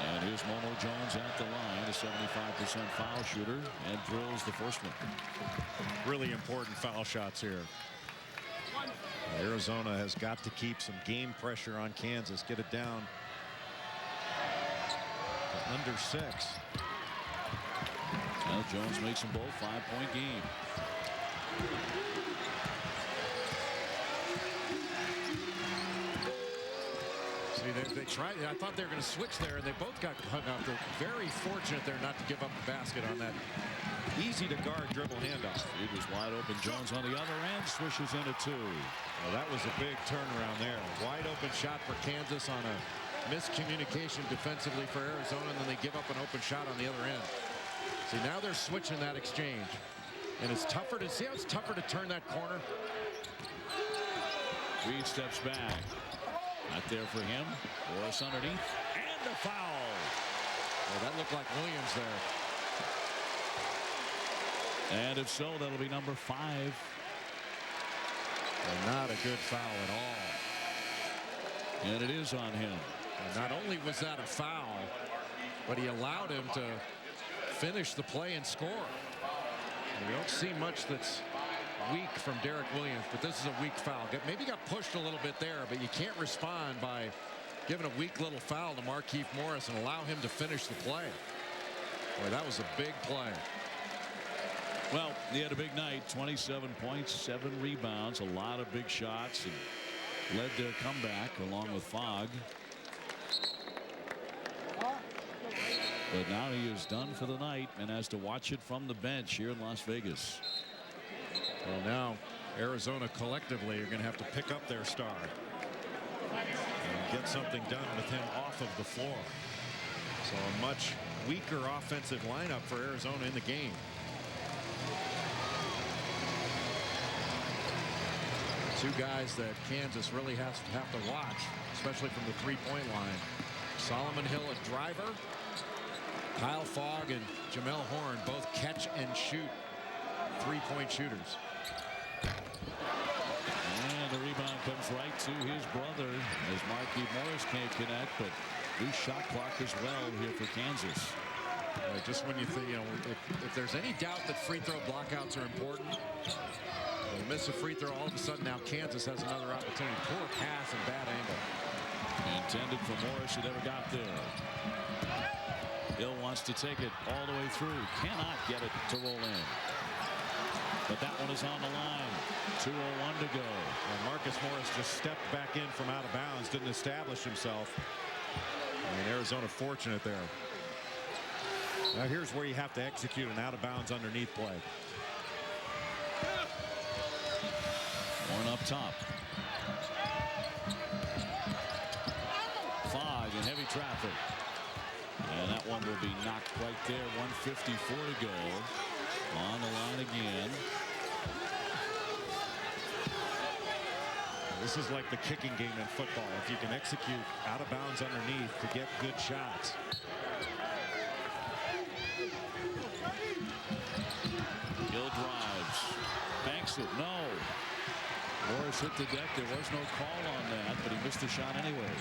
[SPEAKER 1] And here's Momo Jones at the line, a 75% foul shooter, and drills the first one.
[SPEAKER 3] Really important foul shots here. Arizona has got to keep some game pressure on Kansas. Get it down to under 6.
[SPEAKER 1] Well, Jones makes them both 5-point game.
[SPEAKER 2] See, they tried. I thought they were going to switch there, and they both got hung up. They're very fortunate there not to give up the basket on that
[SPEAKER 3] easy to guard dribble handoff.
[SPEAKER 1] It was wide open. Jones on the other end swishes into two.
[SPEAKER 3] Well, that was a big turnaround there.
[SPEAKER 2] Wide open shot for Kansas on a miscommunication defensively for Arizona, and then they give up an open shot on the other end. See, now they're switching that exchange, and it's tougher to see how it's tougher to turn that corner.
[SPEAKER 1] Reed steps back. Not there for him. Morris underneath. And a foul.
[SPEAKER 2] Well, that looked like Williams there.
[SPEAKER 1] And if so, that'll be number 5.
[SPEAKER 3] Well, not a good foul at all.
[SPEAKER 1] And it is on him.
[SPEAKER 2] And not only was that a foul, but he allowed him to finish the play and score. And we don't see much that's weak from Derek Williams, but this is a weak foul. Maybe got pushed a little bit there, but you can't respond by giving a weak little foul to Markieff Morris and allow him to finish the play. Boy, that was a big play.
[SPEAKER 1] Well, he had a big night. 27 points, 7 rebounds, a lot of big shots, and led their comeback along with Fogg. But now he is done for the night and has to watch it from the bench here in Las Vegas.
[SPEAKER 3] Well, now Arizona collectively are going to have to pick up their star and get something done with him off of the floor. So a much weaker offensive lineup for Arizona in the game.
[SPEAKER 2] Two guys that Kansas really have to watch, especially from the three-point line. Solomon Hill, a driver. Kyle Fogg and Jamel Horn both catch and shoot three-point shooters.
[SPEAKER 1] And the rebound comes right to his brother as Markieff Morris can't connect, but loose shot clock as well here for Kansas.
[SPEAKER 2] Just when you think, if there's any doubt that free throw blockouts are important, they miss a free throw, all of a sudden now Kansas has another opportunity. Poor pass and bad angle.
[SPEAKER 1] Intended for Morris, who never got there. Hill wants to take it all the way through. Cannot get it to roll in. But that one is on the line. 2:01 to go.
[SPEAKER 3] And Marcus Morris just stepped back in from out of bounds, didn't establish himself. And Arizona fortunate there. Now here's where you have to execute an out of bounds underneath play.
[SPEAKER 1] Horn up top. Fogg in heavy traffic. And that one will be knocked right there. 1:54 to go. On the line again.
[SPEAKER 3] This is like the kicking game in football. If you can execute out of bounds underneath to get good shots.
[SPEAKER 1] it. No. Morris hit the deck. There was no call on that, but he missed the shot anyway.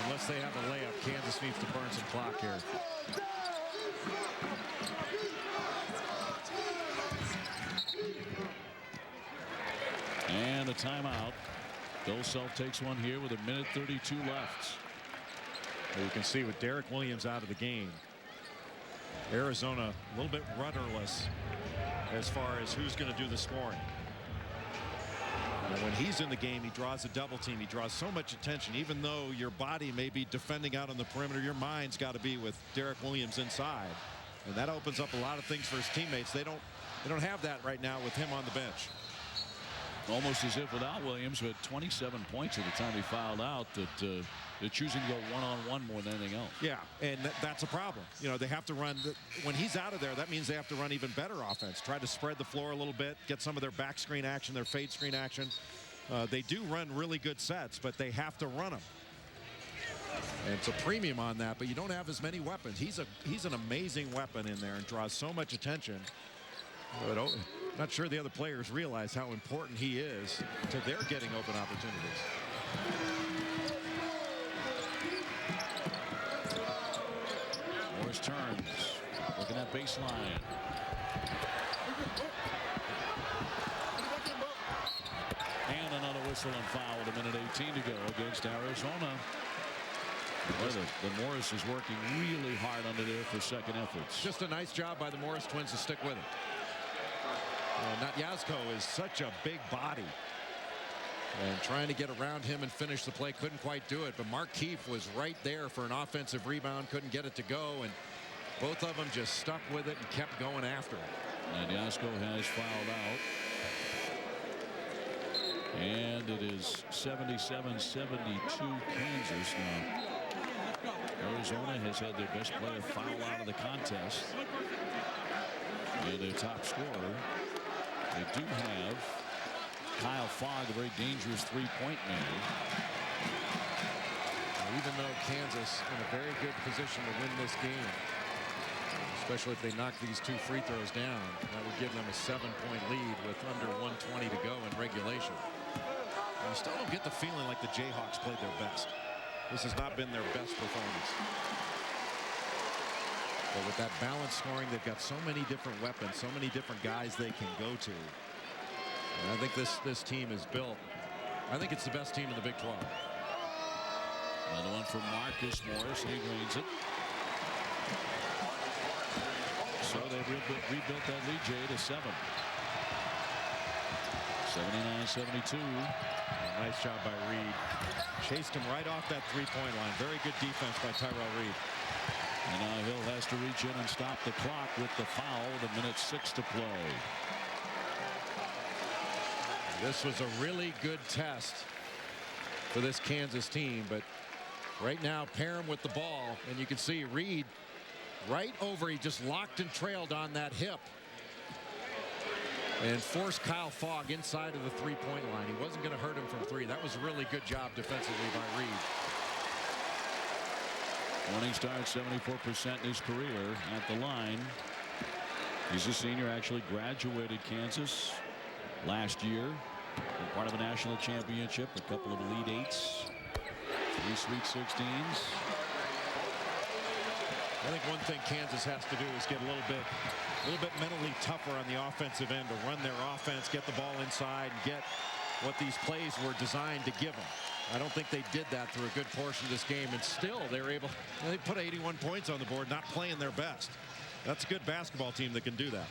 [SPEAKER 2] Unless they have a layup, Kansas needs to burn some clock here.
[SPEAKER 1] And a timeout. Bill Self takes one here with 1:32 left.
[SPEAKER 3] You can see with Derek Williams out of the game, Arizona a little bit rudderless as far as who's going to do the scoring. And when he's in the game, he draws a double team. He draws so much attention. Even though your body may be defending out on the perimeter, your mind's got to be with Derek Williams inside, and that opens up a lot of things for his teammates. They don't have that right now with him on the bench.
[SPEAKER 1] Almost as if without Williams, who had 27 points at the time he fouled out, that they're choosing to go one-on-one more than anything else.
[SPEAKER 3] Yeah, and that's a problem. You know, they have to run. When he's out of there, that means they have to run even better offense. Try to spread the floor a little bit, get some of their back screen action, their fade screen action. They do run really good sets, but they have to run them.
[SPEAKER 2] And it's a premium on that, but you don't have as many weapons.
[SPEAKER 3] He's an amazing weapon in there and draws so much attention. But not sure the other players realize how important he is to their getting open opportunities.
[SPEAKER 1] Morris turns, looking at baseline. And another whistle and foul with 1:18 to go against Arizona. The Morris is working really hard under there for second efforts.
[SPEAKER 2] Just a nice job by the Morris twins to stick with it.
[SPEAKER 3] Natyazko is such a big body.
[SPEAKER 2] And trying to get around him and finish the play, couldn't quite do it. But Mark Keefe was right there for an offensive rebound, couldn't get it to go, and both of them just stuck with it and kept going after it.
[SPEAKER 1] Natyazko has fouled out. And it is 77-72 Kansas. Now, Arizona has had their best player foul out of the contest. And their top scorer. They do have Kyle Fogg, a very dangerous three-point man.
[SPEAKER 2] Even though Kansas in a very good position to win this game, especially if they knock these two free throws down, that would give them a 7-point lead with under 1:20 to go in regulation.
[SPEAKER 3] You still don't get the feeling like the Jayhawks played their best. This has not been their best performance.
[SPEAKER 2] But with that balanced scoring, they've got so many different weapons, so many different guys they can go to. And I think this team is built. I think it's the best team in the Big 12.
[SPEAKER 1] Another one from Marcus Morris. He drains it. So they've rebuilt that lead, Jay, to 7. 79-72.
[SPEAKER 3] Nice job by Reed. Chased him right off that three-point line. Very good defense by Tyrell Reed.
[SPEAKER 1] And now Hill has to reach in and stop the clock with the foul. The 1:06 to play.
[SPEAKER 2] This was a really good test for this Kansas team, but right now pair him with the ball, and you can see Reed right over. He just locked and trailed on that hip and forced Kyle Fogg inside of the three-point line. He wasn't going to hurt him from three. That was a really good job defensively by Reed.
[SPEAKER 1] Morningstar 74% in his career at the line. He's a senior, actually graduated Kansas last year. Been part of a national championship, a couple of Elite Eights, 3 Sweet 16s.
[SPEAKER 3] I think one thing Kansas has to do is get a little bit mentally tougher on the offensive end to run their offense, get the ball inside, and get what these plays were designed to give them. I don't think they did that through a good portion of this game, and still they were able. They put 81 points on the board, not playing their best. That's a good basketball team that can do that.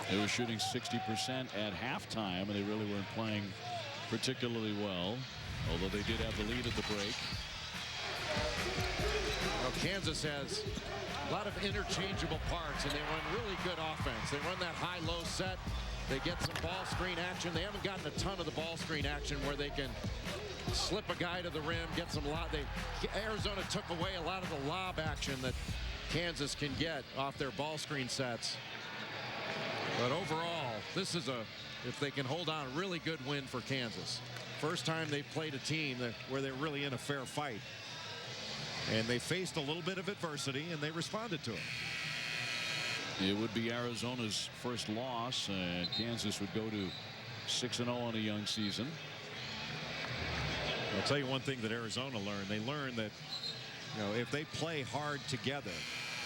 [SPEAKER 1] They were shooting 60% at halftime, and they really weren't playing particularly well, although they did have the lead at the break.
[SPEAKER 2] Well, Kansas has a lot of interchangeable parts, and they run really good offense. They run that high-low set. They get some ball screen action. They haven't gotten a ton of the ball screen action where they can slip a guy to the rim, get some lob. Arizona took away a lot of the lob action that Kansas can get off their ball screen sets. But overall, this is if they can hold on, a really good win for Kansas.
[SPEAKER 3] First time they've played a team where they're really in a fair fight. And they faced a little bit of adversity, and they responded to it.
[SPEAKER 1] It would be Arizona's first loss, and Kansas would go to 6-0 on a young season.
[SPEAKER 3] I'll tell you one thing that Arizona learned. They learned that, you know, if they play hard together,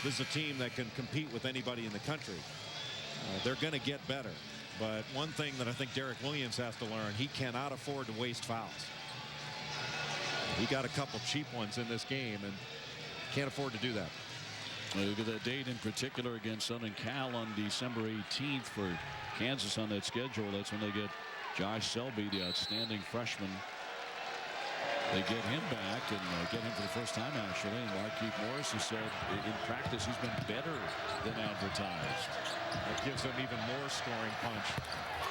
[SPEAKER 3] this is a team that can compete with anybody in the country. They're going to get better. But one thing that I think Derek Williams has to learn, he cannot afford to waste fouls. He got a couple cheap ones in this game and can't afford to do that.
[SPEAKER 1] Look at that date in particular against Southern Cal on December 18th for Kansas on that schedule. That's when they get Josh Selby, the outstanding freshman. They get him back and get him for the first time, actually. And Marquise Morris has said in practice he's been better than advertised.
[SPEAKER 3] That gives them even more scoring punch.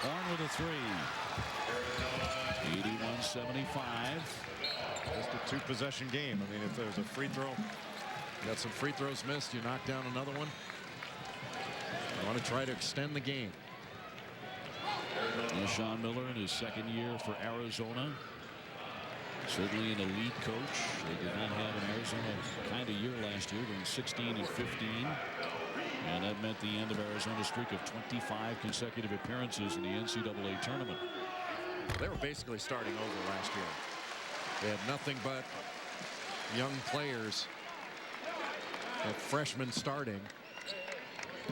[SPEAKER 1] Horn with a three. 81-75.
[SPEAKER 3] Just a two-possession game. I mean, if there's a free throw, you got some free throws missed, you knock down another one. You want to try to extend the game.
[SPEAKER 1] Sean Miller in his second year for Arizona. Certainly an elite coach. They did not have an Arizona kind of year last year, going 16 and 15. And that meant the end of Arizona's streak of 25 consecutive appearances in the NCAA tournament.
[SPEAKER 3] They were basically starting over last year. They had nothing but young players, freshmen starting.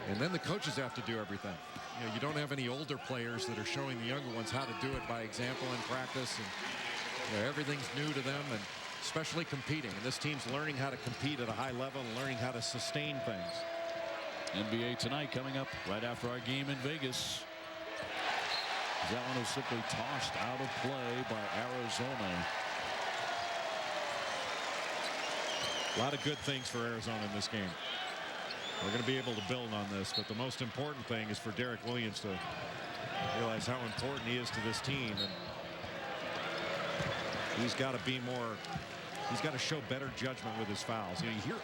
[SPEAKER 3] And then the coaches have to do everything. You know, you don't have any older players that are showing the younger ones how to do it by example in practice. And you know, everything's new to them, and especially competing. And this team's learning how to compete at a high level and learning how to sustain things.
[SPEAKER 1] NBA tonight coming up right after our game in Vegas. That one was simply tossed out of play by Arizona.
[SPEAKER 3] A lot of good things for Arizona in this game. We're going to be able to build on this, but the most important thing is for Derek Williams to realize how important he is to this team. And he's got to be more, he's got to show better judgment with his fouls. You know, you hear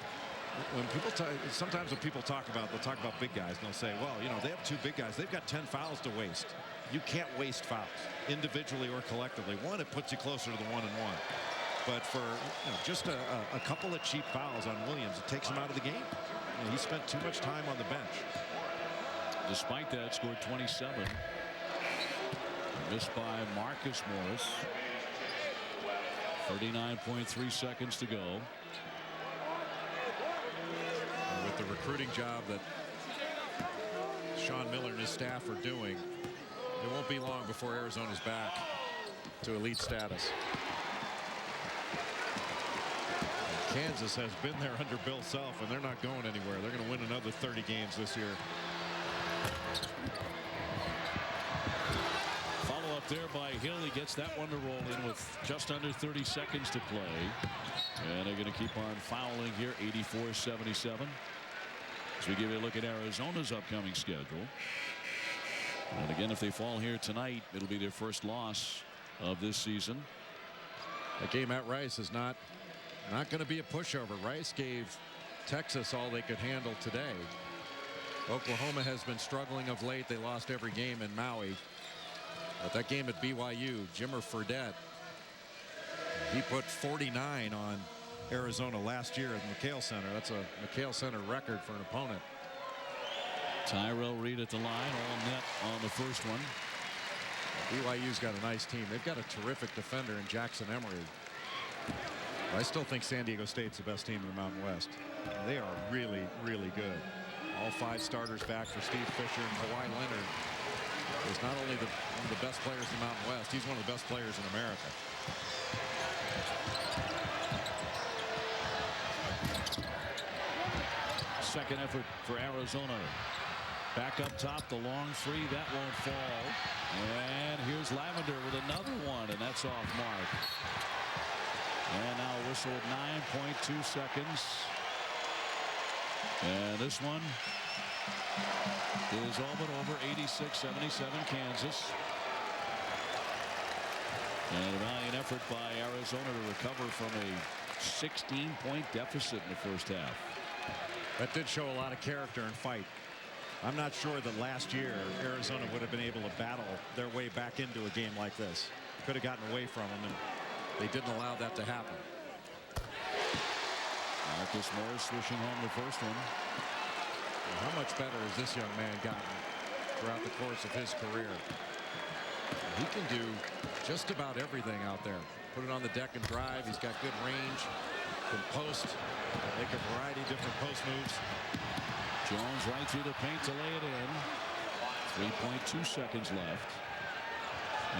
[SPEAKER 3] when people sometimes when people talk about, they'll talk about big guys and they'll say, well, you know, they have two big guys, they've got 10 fouls to waste. You can't waste fouls individually or collectively. One, it puts you closer to the 1-and-1. But for just a couple of cheap fouls on Williams, it takes him out of the game. You know, he spent too much time on the bench.
[SPEAKER 1] Despite that, scored 27. Missed by Marcus Morris. 39.3 seconds to go.
[SPEAKER 3] And with the recruiting job that Sean Miller and his staff are doing, it won't be long before Arizona's back to elite status. Kansas has been there under Bill Self, and they're not going anywhere. They're going to win another 30 games this year.
[SPEAKER 1] Follow up there by Hill. He gets that one to roll in with just under 30 seconds to play. And they're going to keep on fouling here, 84-77. As we give you a look at Arizona's upcoming schedule. And again, if they fall here tonight, it'll be their first loss of this season.
[SPEAKER 3] That game at Rice is not going to be a pushover. Rice gave Texas all they could handle today. Oklahoma has been struggling of late. They lost every game in Maui. But that game at BYU, Jimmer Fredette, he put 49 on Arizona last year at McHale Center. That's a McHale Center record for an opponent.
[SPEAKER 1] Tyrell Reed at the line, all net on the first one.
[SPEAKER 3] BYU's got a nice team. They've got a terrific defender in Jackson Emery. I still think San Diego State's the best team in the Mountain West. They are really, really good. All 5 starters back for Steve Fisher, and Kawhi Leonard is not only one of the best players in the Mountain West, he's one of the best players in America.
[SPEAKER 1] Second effort for Arizona. Back up top, the long three, that won't fall. And here's Lavender with another one, and that's off mark. And now a whistle at 9.2 seconds. And this one is all but over. 86-77 Kansas. And a valiant effort by Arizona to recover from a 16-point deficit in the first half.
[SPEAKER 3] That did show a lot of character and fight. I'm not sure that last year Arizona would have been able to battle their way back into a game like this. Could have gotten away from them, and they didn't allow that to happen.
[SPEAKER 1] Marcus Morris swishing home the first one.
[SPEAKER 2] How much better has this young man gotten throughout the course of his career? He can do just about everything out there. Put it on the deck and drive. He's got good range. Can post.
[SPEAKER 3] Make a variety of different post moves.
[SPEAKER 1] Jones right through the paint to lay it in. 3.2 seconds left.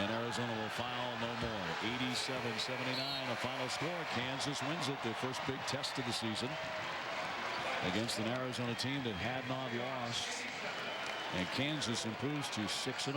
[SPEAKER 1] And Arizona will foul no more. 87-79 the final score. Kansas wins it, their first big test of the season against an Arizona team that had not lost. And Kansas improves to 6-0.